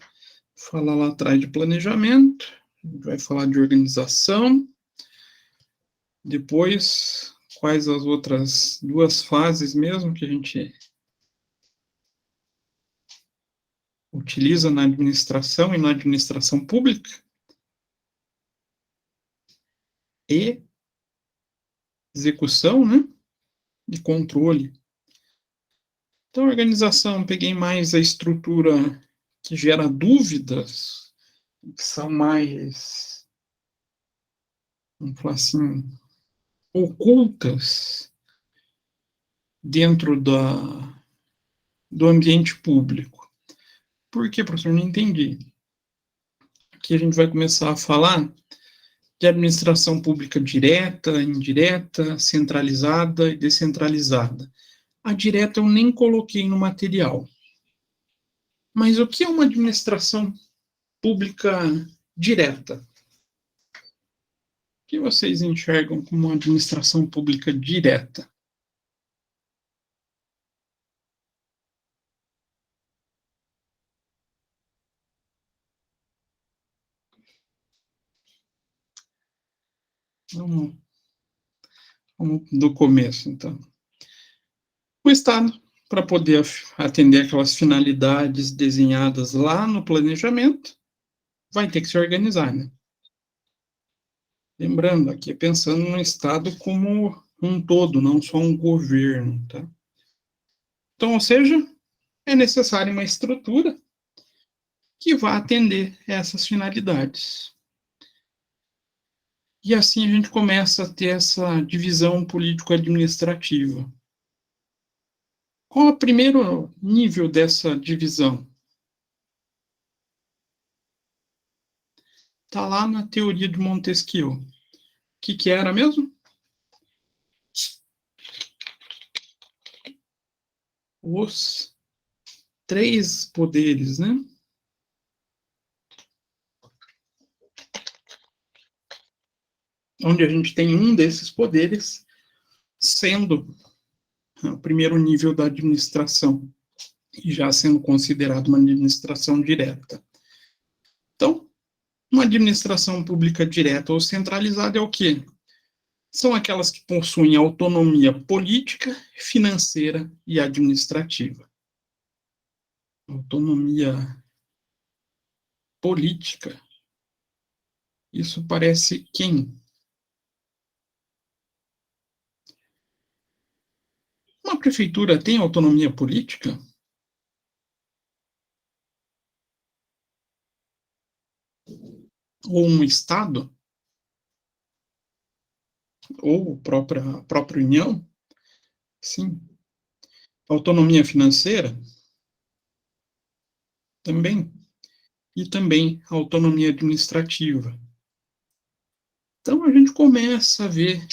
falar lá atrás de planejamento, a gente vai falar de organização, depois quais as outras duas fases mesmo que a gente utiliza na administração e na administração pública, e execução, né, e controle. Então, a organização, peguei mais a estrutura que gera dúvidas, que são mais, vamos falar assim, ocultas dentro do ambiente público. Por que, professor? Não entendi. Aqui a gente vai começar a falar de administração pública direta, indireta, centralizada e descentralizada. A direta eu nem coloquei no material. Mas o que é uma administração pública direta? O que vocês enxergam como uma administração pública direta? Vamos do começo, então. O Estado, para poder atender aquelas finalidades desenhadas lá no planejamento, vai ter que se organizar, né? Lembrando aqui, pensando no Estado como um todo, não só um governo, tá? Então, ou seja, é necessária uma estrutura que vá atender essas finalidades. E assim a gente começa a ter essa divisão político-administrativa. Qual é o primeiro nível dessa divisão? Está lá na teoria de Montesquieu. O que era mesmo? Os três poderes, né? Onde a gente tem um desses poderes sendo o primeiro nível da administração, e já sendo considerado uma administração direta. Então, uma administração pública direta ou centralizada é o quê? São aquelas que possuem autonomia política, financeira e administrativa. Autonomia política. Isso parece quem? Uma prefeitura tem autonomia política? Ou um estado? Ou a própria União? Sim. Autonomia financeira? Também. E também autonomia administrativa. Então, a gente começa a ver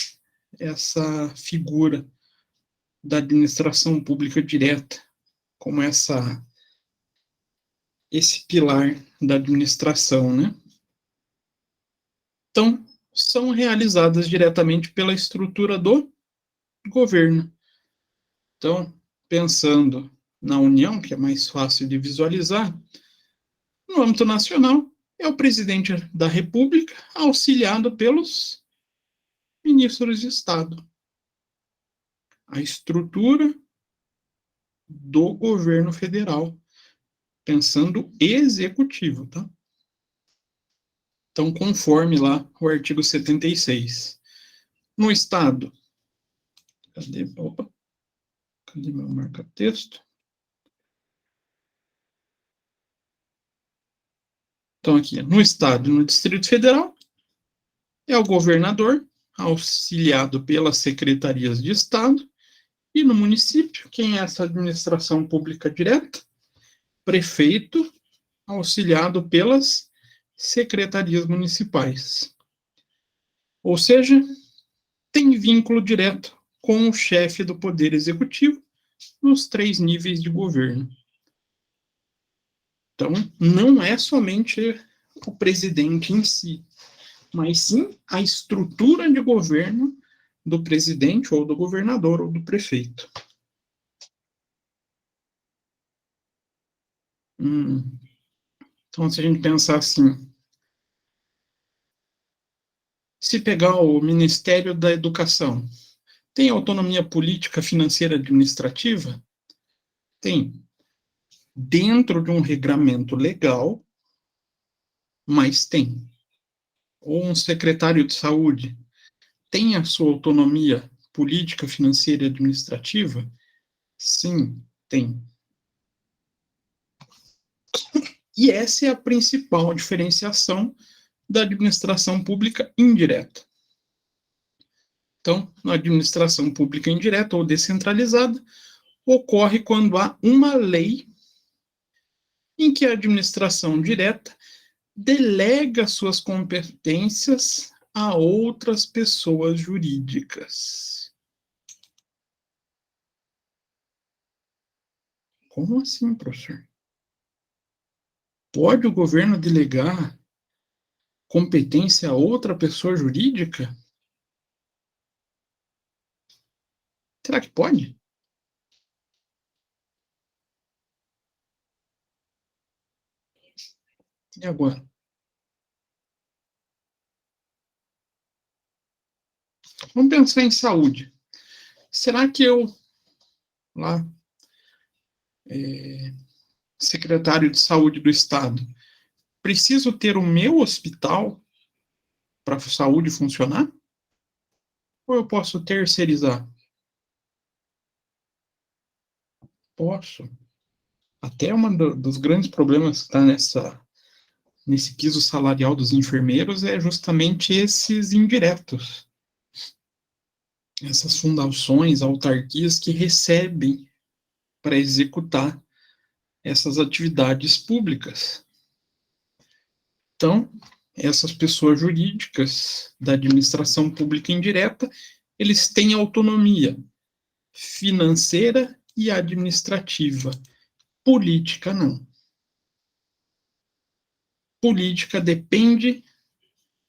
essa figura da administração pública direta como esse pilar da administração, né? Então, são realizadas diretamente pela estrutura do governo. Então, pensando na União, que é mais fácil de visualizar, no âmbito nacional, é o presidente da República, auxiliado pelos ministros de Estado. A estrutura do governo federal, pensando executivo, tá? Então, conforme lá o artigo 76. No Estado, cadê meu marca-texto? Então, aqui, no Estado e no Distrito Federal, é o governador, auxiliado pelas secretarias de Estado, e no município, quem é essa administração pública direta? Prefeito, auxiliado pelas secretarias municipais. Ou seja, tem vínculo direto com o chefe do Poder Executivo nos 3 níveis de governo. Então, não é somente o presidente em si, mas sim a estrutura de governo do presidente, ou do governador, ou do prefeito. Então, se a gente pensar assim, se pegar o Ministério da Educação, tem autonomia política, financeira e administrativa? Tem. Dentro de um regramento legal, mas tem. Ou um secretário de saúde tem a sua autonomia política, financeira e administrativa? Sim, tem. E essa é a principal diferenciação da administração pública indireta. Então, na administração pública indireta ou descentralizada, ocorre quando há uma lei em que a administração direta delega suas competências a outras pessoas jurídicas. Como assim, professor? Pode o governo delegar competência a outra pessoa jurídica? Será que pode? E agora? Vamos pensar em saúde. Será que eu, lá, secretário de saúde do Estado, preciso ter o meu hospital para a saúde funcionar? ou eu posso terceirizar? Posso. Até dos grandes problemas que está nesse piso salarial dos enfermeiros é justamente esses indiretos. Essas fundações, autarquias que recebem para executar essas atividades públicas. Então, essas pessoas jurídicas da administração pública indireta, eles têm autonomia financeira e administrativa. Política, não. Política depende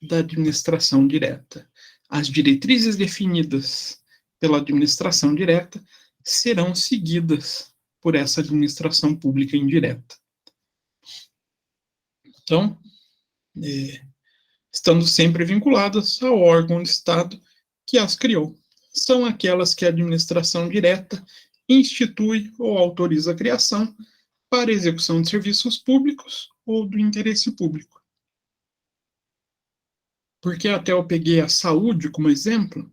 da administração direta. As diretrizes definidas pela administração direta serão seguidas por essa administração pública indireta. Então, estando sempre vinculadas ao órgão de Estado que as criou. São aquelas que a administração direta institui ou autoriza a criação para execução de serviços públicos ou do interesse público. Porque até eu peguei a saúde como exemplo.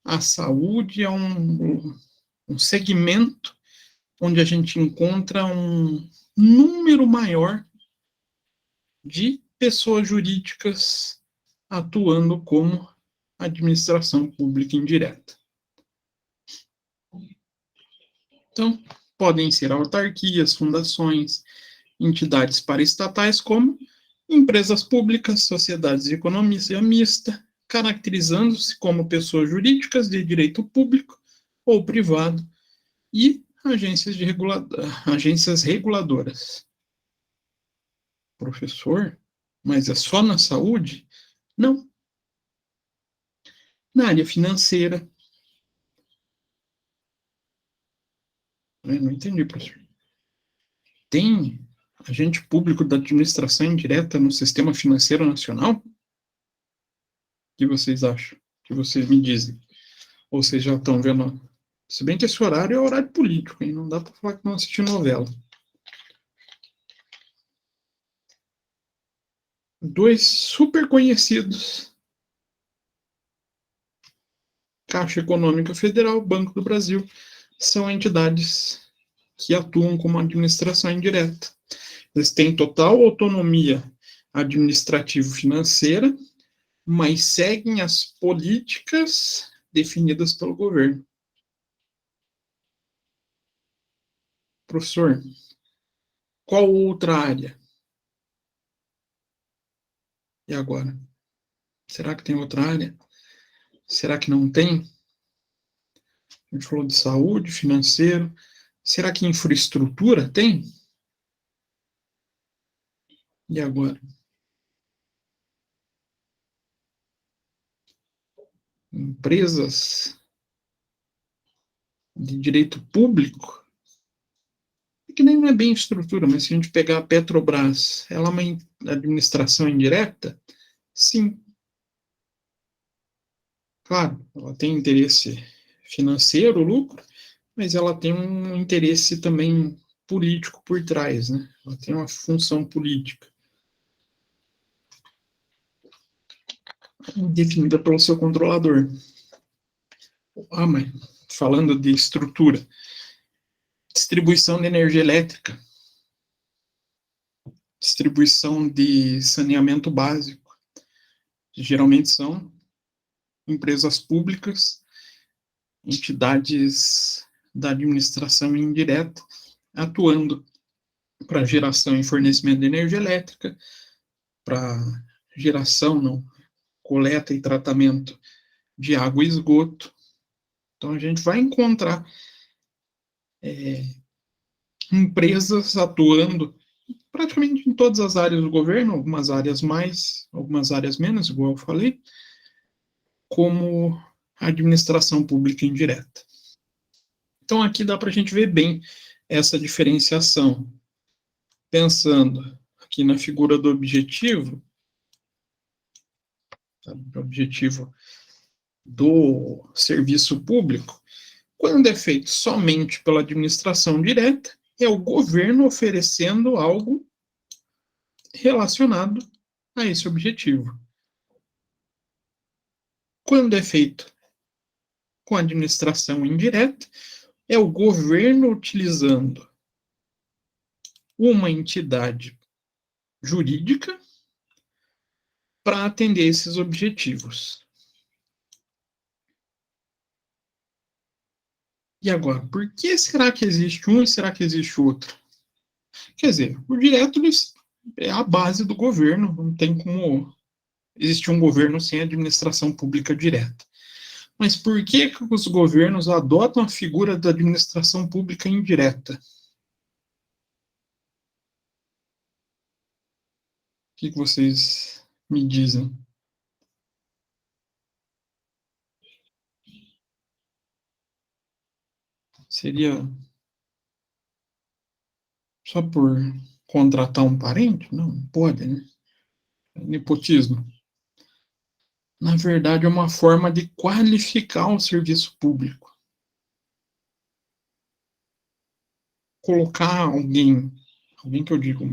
A saúde é um segmento onde a gente encontra um número maior de pessoas jurídicas atuando como administração pública indireta. Então, podem ser autarquias, fundações, entidades paraestatais, como empresas públicas, sociedades de economia mista, caracterizando-se como pessoas jurídicas de direito público ou privado e agências reguladoras. Professor, mas é só na saúde? Não. Na área financeira. Eu não entendi, professor. Tem agente público da administração indireta no sistema financeiro nacional? O que vocês acham? O que vocês me dizem? Ou vocês já estão vendo? Se bem que esse horário é horário político, hein? Não dá para falar que não assisti novela. Dois super conhecidos. Caixa Econômica Federal, Banco do Brasil, são entidades que atuam como administração indireta. Eles têm total autonomia administrativo-financeira, mas seguem as políticas definidas pelo governo. Professor, qual outra área? E agora? Será que tem outra área? Será que não tem? A gente falou de saúde, financeiro. Será que infraestrutura tem? E agora? Empresas de direito público? Que nem é bem estrutura, mas se a gente pegar a Petrobras, ela é uma administração indireta? Sim. Claro, ela tem interesse financeiro, lucro, mas ela tem um interesse também político por trás, né? Ela tem uma função política definida pelo seu controlador. Ah, mas falando de estrutura, distribuição de energia elétrica, distribuição de saneamento básico, geralmente são empresas públicas, entidades da administração indireta, atuando para geração e fornecimento de energia elétrica, para geração, não, coleta e tratamento de água e esgoto. Então, a gente vai encontrar empresas atuando praticamente em todas as áreas do governo, algumas áreas mais, algumas áreas menos, igual eu falei, como administração pública indireta. Então, aqui dá para a gente ver bem essa diferenciação. Pensando aqui na figura do objetivo, o objetivo do serviço público, quando é feito somente pela administração direta, é o governo oferecendo algo relacionado a esse objetivo. Quando é feito com administração indireta é o governo utilizando uma entidade jurídica para atender esses objetivos. E agora, por que será que existe um e será que existe outro? Quer dizer, o direto é a base do governo, não tem como existir um governo sem administração pública direta. Mas por que os governos adotam a figura da administração pública indireta? O que vocês me dizem? Seria só por contratar um parente? Não pode, né? É nepotismo. Na verdade, é uma forma de qualificar o serviço público. Colocar alguém que eu digo,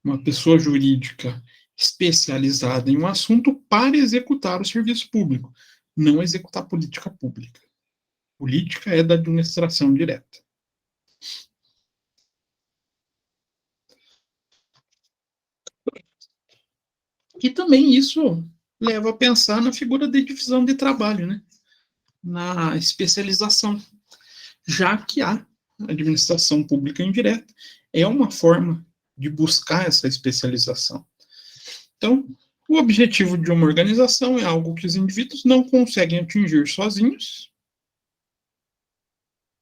uma pessoa jurídica especializada em um assunto para executar o serviço público, não executar política pública. Política é da administração direta. E também isso leva a pensar na figura de divisão de trabalho, né? Na especialização, já que a administração pública indireta é uma forma de buscar essa especialização. Então, o objetivo de uma organização é algo que os indivíduos não conseguem atingir sozinhos.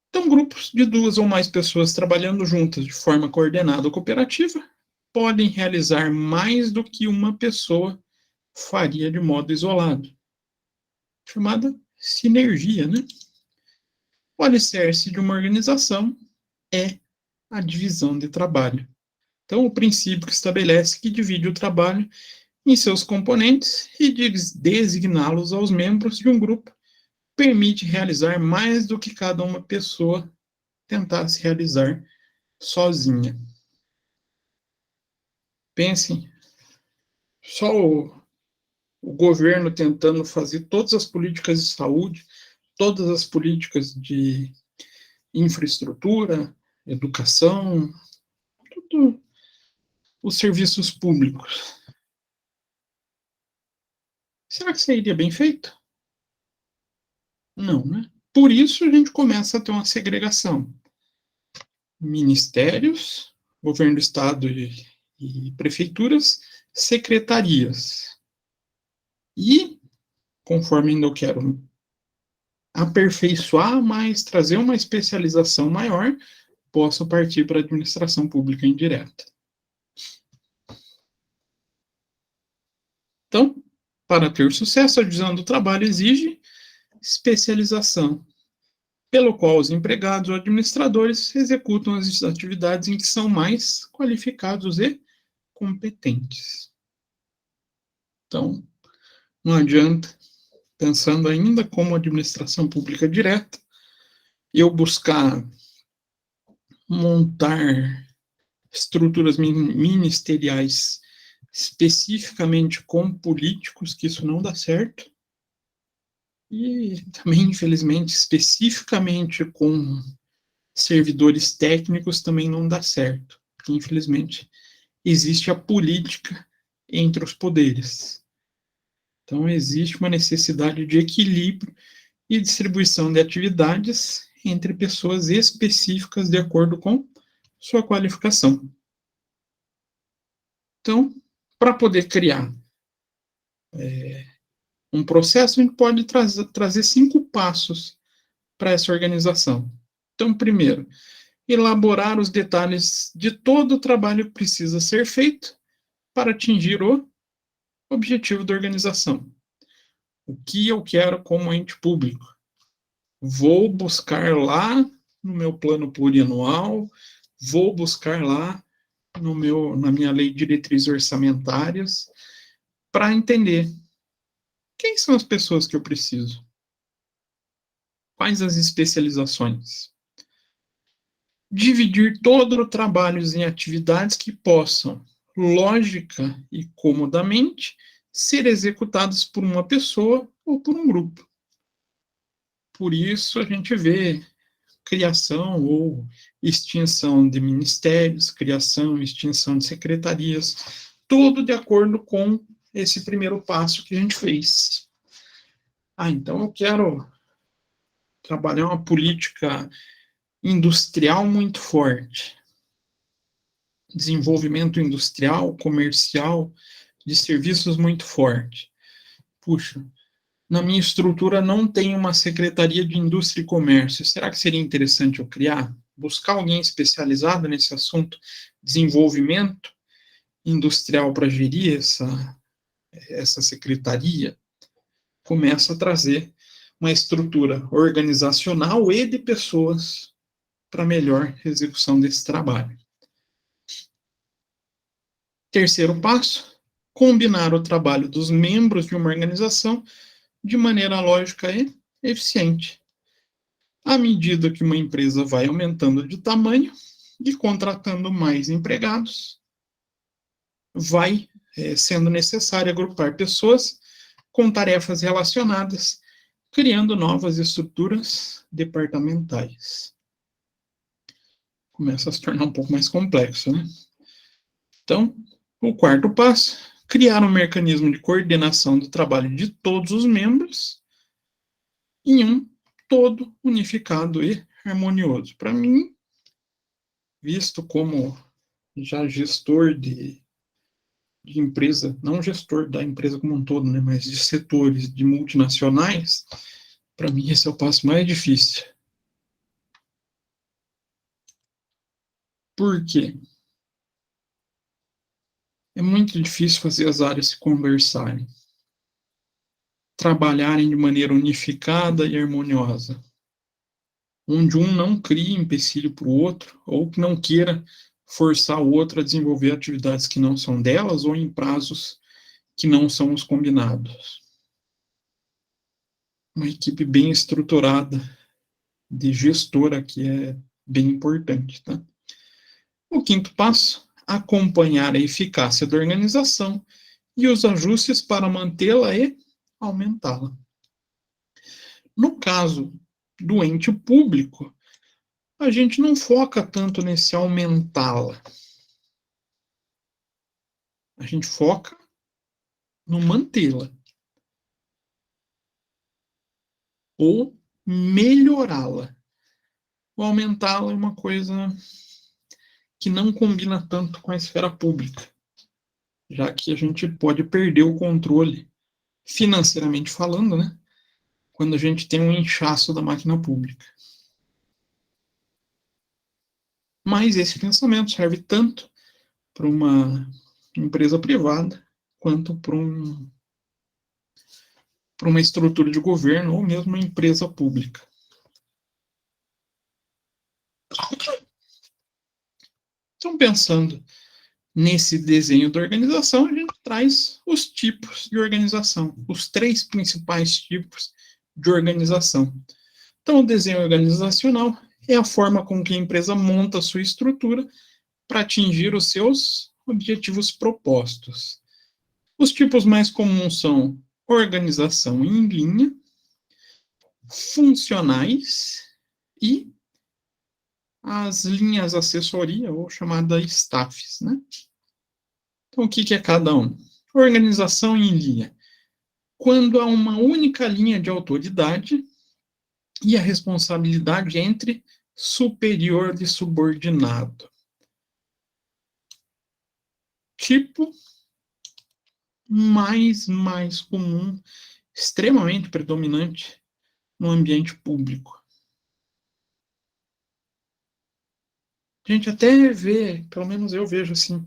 Então, grupos de 2 ou mais pessoas trabalhando juntas de forma coordenada ou cooperativa podem realizar mais do que uma pessoa faria de modo isolado. Chamada sinergia, né? O alicerce de uma organização é a divisão de trabalho. Então, o princípio que estabelece que divide o trabalho em seus componentes e designá-los aos membros de um grupo permite realizar mais do que cada uma pessoa tentasse realizar sozinha. Pensem, só o governo tentando fazer todas as políticas de saúde, todas as políticas de infraestrutura, educação, tudo os serviços públicos. Será que seria bem feito? Não, né? Por isso a gente começa a ter uma segregação. Ministérios, governo do estado e prefeituras, secretarias. E, conforme ainda eu quero aperfeiçoar mais, trazer uma especialização maior, posso partir para a administração pública indireta. Então, para ter sucesso, a divisão do trabalho exige especialização, pelo qual os empregados ou administradores executam as atividades em que são mais qualificados e competentes. Então, não adianta, pensando ainda como administração pública direta, eu buscar montar estruturas ministeriais especificamente com políticos, que isso não dá certo, e também, infelizmente, especificamente com servidores técnicos também não dá certo, porque, infelizmente, existe a política entre os poderes. Então, existe uma necessidade de equilíbrio e distribuição de atividades entre pessoas específicas de acordo com sua qualificação. Então, para poder criar um processo, a gente pode trazer 5 passos para essa organização. Então, primeiro, elaborar os detalhes de todo o trabalho que precisa ser feito para atingir o objetivo da organização. O que eu quero como ente público? Vou buscar lá no meu plano plurianual, vou buscar lá na minha lei de diretrizes orçamentárias, para entender quem são as pessoas que eu preciso. Quais as especializações? Dividir todo o trabalho em atividades que possam, lógica e comodamente, ser executadas por uma pessoa ou por um grupo. Por isso a gente vê criação ou extinção de ministérios, criação e extinção de secretarias, tudo de acordo com esse primeiro passo que a gente fez. Então eu quero trabalhar uma política industrial muito forte, desenvolvimento industrial, comercial, de serviços muito forte. Puxa, na minha estrutura não tem uma secretaria de indústria e comércio. Será que seria interessante eu criar? Buscar alguém especializado nesse assunto, desenvolvimento industrial para gerir essa secretaria? Começa a trazer uma estrutura organizacional e de pessoas para melhor execução desse trabalho. Terceiro passo, combinar o trabalho dos membros de uma organização de maneira lógica e eficiente. À medida que uma empresa vai aumentando de tamanho e contratando mais empregados, vai sendo necessário agrupar pessoas com tarefas relacionadas, criando novas estruturas departamentais. Começa a se tornar um pouco mais complexo, né? Então, o quarto passo, criar um mecanismo de coordenação do trabalho de todos os membros em um todo unificado e harmonioso. Para mim, visto como já gestor de empresa, não gestor da empresa como um todo, né, mas de setores, de multinacionais, para mim esse é o passo mais difícil. Por quê? É muito difícil fazer as áreas se conversarem, trabalharem de maneira unificada e harmoniosa, onde um não crie empecilho para o outro, ou que não queira forçar o outro a desenvolver atividades que não são delas, ou em prazos que não são os combinados. Uma equipe bem estruturada de gestora que é bem importante, tá? O quinto passo, acompanhar a eficácia da organização e os ajustes para mantê-la e aumentá-la. No caso do ente público, a gente não foca tanto nesse aumentá-la. A gente foca no mantê-la. Ou melhorá-la. O aumentá-la é uma coisa que não combina tanto com a esfera pública, já que a gente pode perder o controle, financeiramente falando, né, quando a gente tem um inchaço da máquina pública. Mas esse pensamento serve tanto para uma empresa privada quanto para uma estrutura de governo ou mesmo uma empresa pública. Então, pensando nesse desenho da organização, a gente traz os tipos de organização, os 3 principais tipos de organização. Então, o desenho organizacional é a forma com que a empresa monta a sua estrutura para atingir os seus objetivos propostos. Os tipos mais comuns são organização em linha, funcionais e as linhas assessoria, ou chamada staffs, né? Então, o que é cada um? Organização em linha. Quando há uma única linha de autoridade e a responsabilidade entre superior e subordinado. Tipo mais comum, extremamente predominante no ambiente público. A gente até vê, pelo menos eu vejo assim,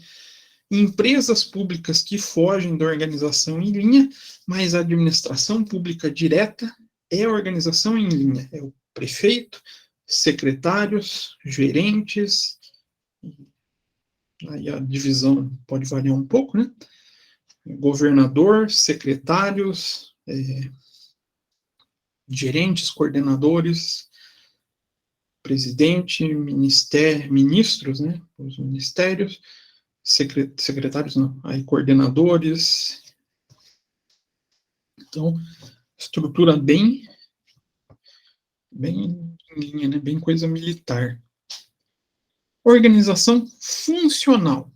empresas públicas que fogem da organização em linha, mas a administração pública direta é a organização em linha. É o prefeito, secretários, gerentes, aí a divisão pode variar um pouco, né? Governador, secretários, gerentes, coordenadores, presidente, ministros, né? Os ministérios, secretários não, aí coordenadores. Então, estrutura bem bem em linha, né? Bem coisa militar. Organização funcional.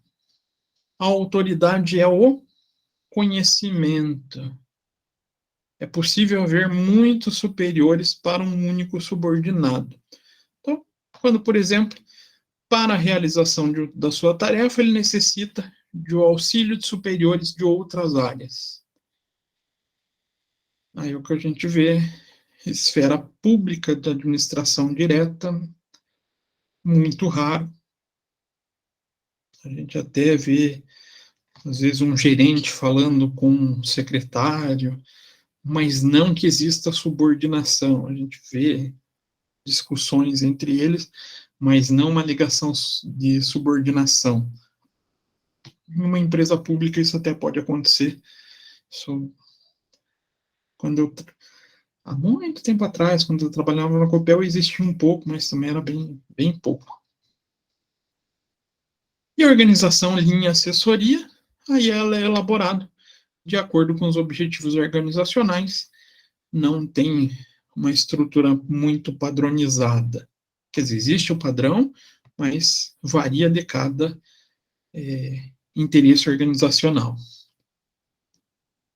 A autoridade é o conhecimento. É possível haver muitos superiores para um único subordinado. Então, quando, por exemplo, para a realização da sua tarefa, ele necessita de auxílio de superiores de outras áreas. Aí o que a gente vê, esfera pública da administração direta, muito raro. A gente até vê, às vezes, um gerente falando com um secretário, mas não que exista subordinação. A gente vê discussões entre eles, mas não uma ligação de subordinação. Em uma empresa pública isso até pode acontecer. Há muito tempo atrás, quando eu trabalhava na Copel, existia um pouco, mas também era bem pouco. E a organização linha assessoria, aí ela é elaborada de acordo com os objetivos organizacionais, não tem uma estrutura muito padronizada. Quer dizer, existe o padrão, mas varia de cada interesse organizacional.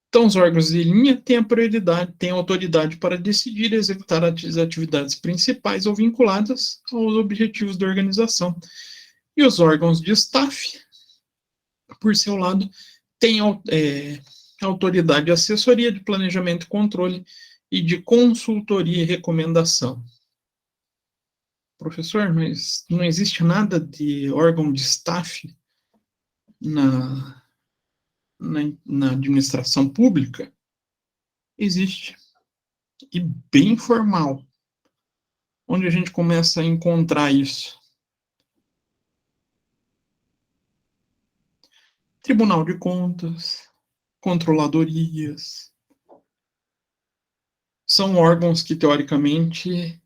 Então, os órgãos de linha têm a autoridade para decidir e executar as atividades principais ou vinculadas aos objetivos da organização. E os órgãos de staff, por seu lado, têm autoridade de assessoria, de planejamento e controle e de consultoria e recomendação. Professor, mas não existe nada de órgão de staff na administração pública? Existe. E bem formal. Onde a gente começa a encontrar isso? Tribunal de Contas, controladorias. São órgãos que, teoricamente,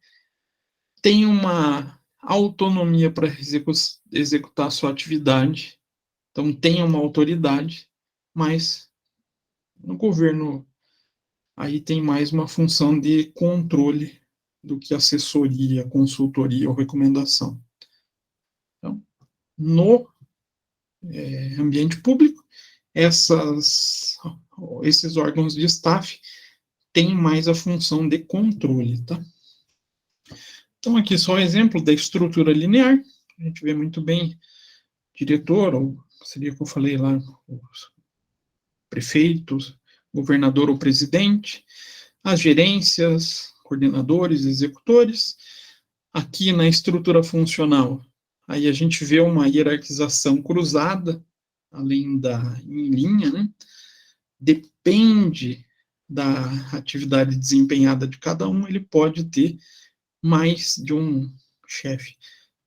têm uma autonomia para executar a sua atividade. Então, tem uma autoridade, mas no governo aí tem mais uma função de controle do que assessoria, consultoria ou recomendação. Então, no ambiente público, esses órgãos de staff têm mais a função de controle, tá? Então, aqui só um exemplo da estrutura linear. A gente vê muito bem diretor, ou seria o que eu falei lá, os prefeitos, governador ou presidente, as gerências, coordenadores, executores. Aqui na estrutura funcional, aí a gente vê uma hierarquização cruzada, além da em linha, né? Depende da atividade desempenhada de cada um, ele pode ter mais de um chefe.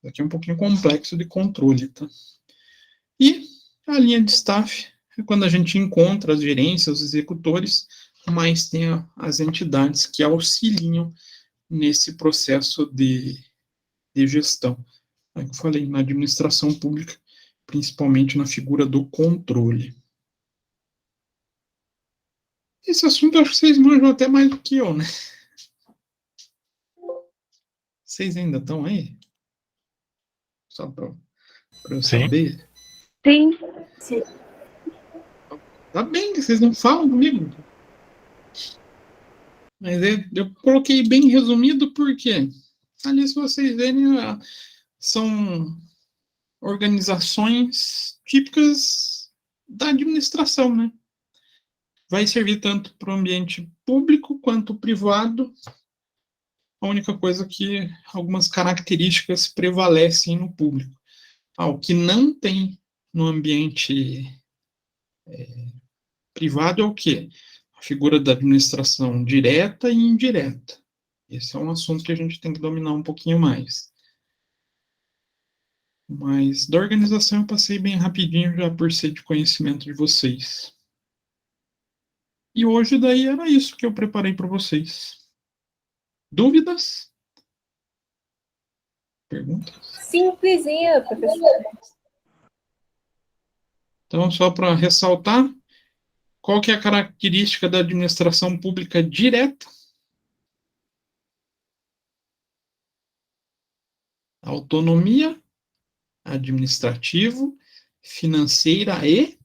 Aqui é um pouquinho complexo de controle, tá? E a linha de staff é quando a gente encontra as gerências, os executores, mas tem as entidades que auxiliam nesse processo de gestão. Como eu falei, na administração pública, principalmente na figura do controle. Esse assunto eu acho que vocês manjam até mais do que eu, né? Vocês ainda estão aí? Só para eu saber. Sim. Tá bem que vocês não falam comigo. Mas eu coloquei bem resumido porque ali, se vocês verem, são organizações típicas da administração, né? Vai servir tanto para o ambiente público quanto privado. A única coisa que algumas características prevalecem no público. O que não tem no ambiente privado é o quê? A figura da administração direta e indireta. Esse é um assunto que a gente tem que dominar um pouquinho mais. Mas da organização eu passei bem rapidinho já por ser de conhecimento de vocês. E hoje daí era isso que eu preparei para vocês. Dúvidas? Perguntas? Simplesinha, professor. Então, só para ressaltar, qual que é a característica da administração pública direta? autonomia, administrativo, financeira e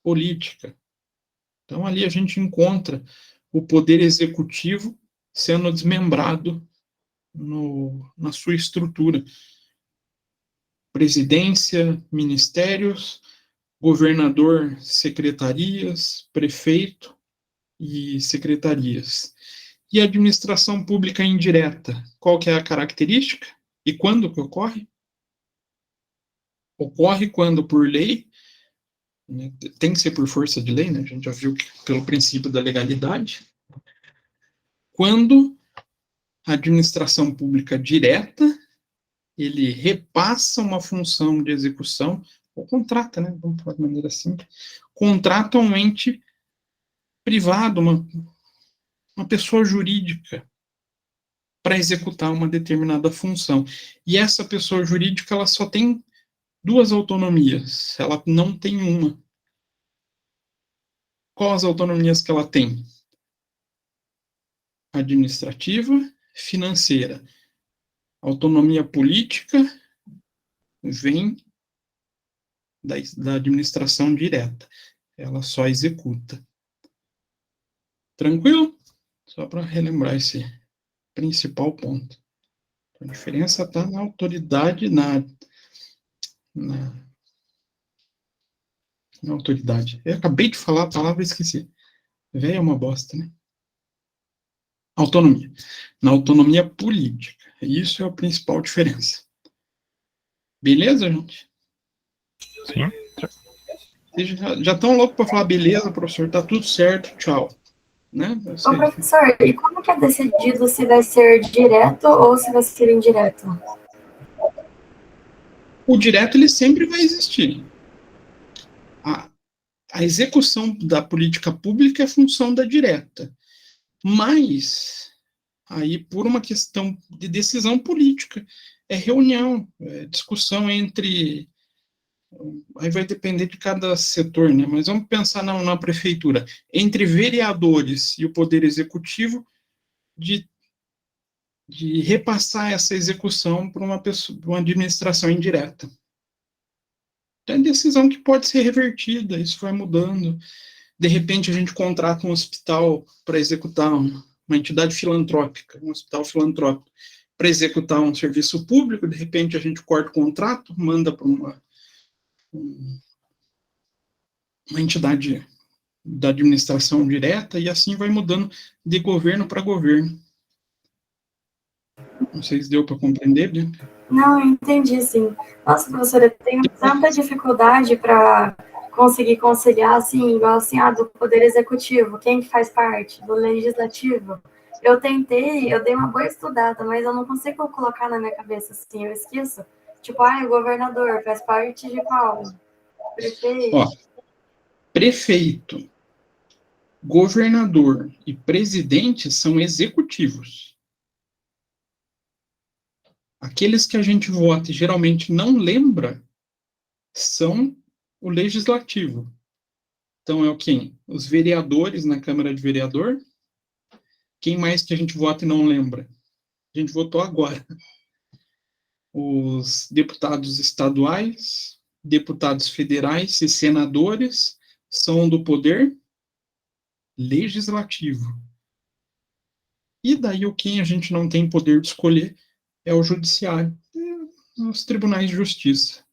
política. Então, ali a gente encontra o poder executivo sendo desmembrado na sua estrutura. Presidência, ministérios, governador, secretarias, prefeito e secretarias. E administração pública indireta, qual que é a característica? E quando que ocorre? Ocorre quando, por lei, né, tem que ser por força de lei, né? A gente já viu que pelo princípio da legalidade, quando a administração pública direta, ele repassa uma função de execução, ou contrata, né? Vamos falar de maneira simples, contrata um ente privado, uma pessoa jurídica, para executar uma determinada função. E essa pessoa jurídica, ela só tem duas autonomias, ela não tem uma. Quais as autonomias que ela tem? Administrativa, financeira. Autonomia política vem da administração direta. Ela só executa. Tranquilo? Só para relembrar esse principal ponto. A diferença está na autoridade, na autoridade. Eu acabei de falar a palavra e esqueci. Velho é uma bosta, né? Autonomia. Na autonomia política. Isso é a principal diferença. Beleza, gente? Sim. Vocês já estão loucos para falar beleza, professor? Tá tudo certo, tchau. Né? Ô, professor, e como que é decidido se vai ser direto ou se vai ser indireto? O direto, ele sempre vai existir. A execução da política pública é função da direta. Mas, aí, por uma questão de decisão política, é reunião, é discussão entre... Aí vai depender de cada setor, né? Mas vamos pensar na prefeitura. Entre vereadores e o poder executivo, de repassar essa execução para uma administração indireta. Tem decisão que pode ser revertida, isso vai mudando. De repente, a gente contrata um hospital para executar uma entidade filantrópica, um hospital filantrópico, para executar um serviço público, de repente a gente corta o contrato, manda para uma entidade da administração direta, e assim vai mudando de governo para governo. Não sei se deu para compreender, né? Não, eu entendi, sim. Nossa, professora, eu tenho tanta dificuldade para conseguir conciliar, assim, igual assim, do poder executivo, quem que faz parte? Do legislativo. Eu tentei, eu dei uma boa estudada, mas eu não consigo colocar na minha cabeça, assim, eu esqueço. Tipo, o governador faz parte de qual? Prefeito? Ó, prefeito, governador e presidente são executivos. Aqueles que a gente vota e geralmente não lembra são o legislativo. Então, é o quem? Os vereadores na Câmara de Vereador. Quem mais que a gente vota e não lembra? A gente votou agora. Os deputados estaduais, deputados federais e senadores são do poder legislativo. E daí o quem a gente não tem poder de escolher é o judiciário, os tribunais de justiça.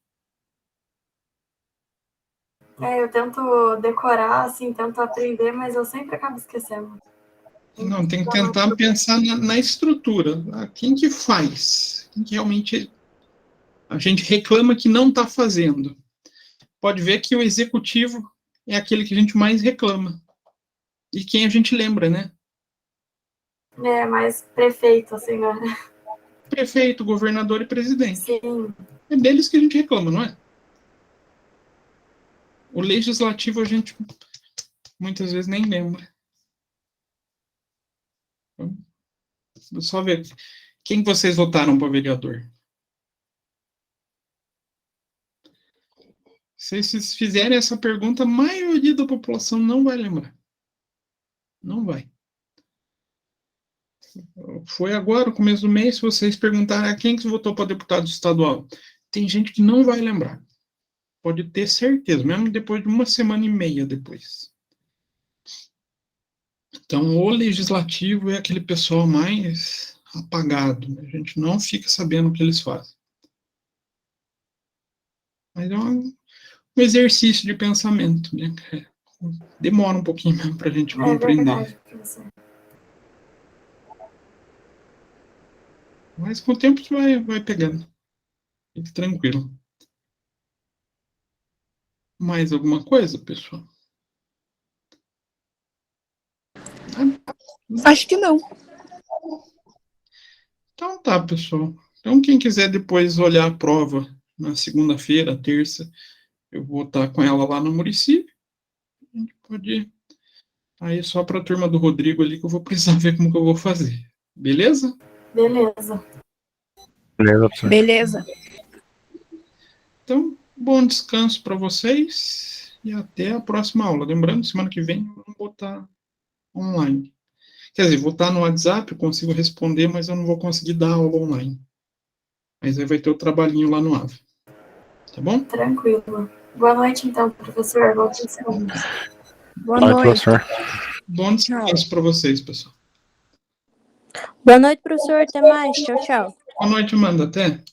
Eu tento decorar, assim, tento aprender, mas eu sempre acabo esquecendo. Não, tem que tentar pensar na estrutura. Quem que faz? Quem que realmente a gente reclama que não está fazendo? Pode ver que o executivo é aquele que a gente mais reclama. E quem a gente lembra, né? Mais prefeito, assim, né? Prefeito, governador e presidente. Sim. É deles que a gente reclama, não é? O legislativo a gente muitas vezes nem lembra. Só ver. Quem vocês votaram para vereador? Se vocês fizerem essa pergunta, a maioria da população não vai lembrar. Não vai. Foi agora, no começo do mês, se vocês perguntarem a quem que votou para deputado estadual, tem gente que não vai lembrar. Pode ter certeza, mesmo depois de 1 semana e meia depois. Então, o legislativo é aquele pessoal mais apagado, né? A gente não fica sabendo o que eles fazem. Mas é um exercício de pensamento, né? Demora um pouquinho mesmo para a gente compreender. verdade, professor. Mas com o tempo você vai pegando. Fique tranquilo. Mais alguma coisa, pessoal? Acho que não. Então tá, pessoal. Então quem quiser depois olhar a prova na segunda-feira, terça, eu vou estar com ela lá no Muricy. A gente pode ir. Aí só para a turma do Rodrigo ali que eu vou precisar ver como que eu vou fazer. Beleza? Beleza. Beleza, professor. Beleza. Então, bom descanso para vocês e até a próxima aula. Lembrando, semana que vem eu vou botar online. Quer dizer, vou estar no WhatsApp, eu consigo responder, mas eu não vou conseguir dar aula online. Mas aí vai ter o trabalhinho lá no AVE. Tá bom? Tranquilo. Boa noite, então, professor. Boa noite. Boa Boa noite, noite. professor. Bom descanso para vocês, pessoal. Boa noite, professor. Até mais. Tchau, tchau. Boa noite, Amanda. Até.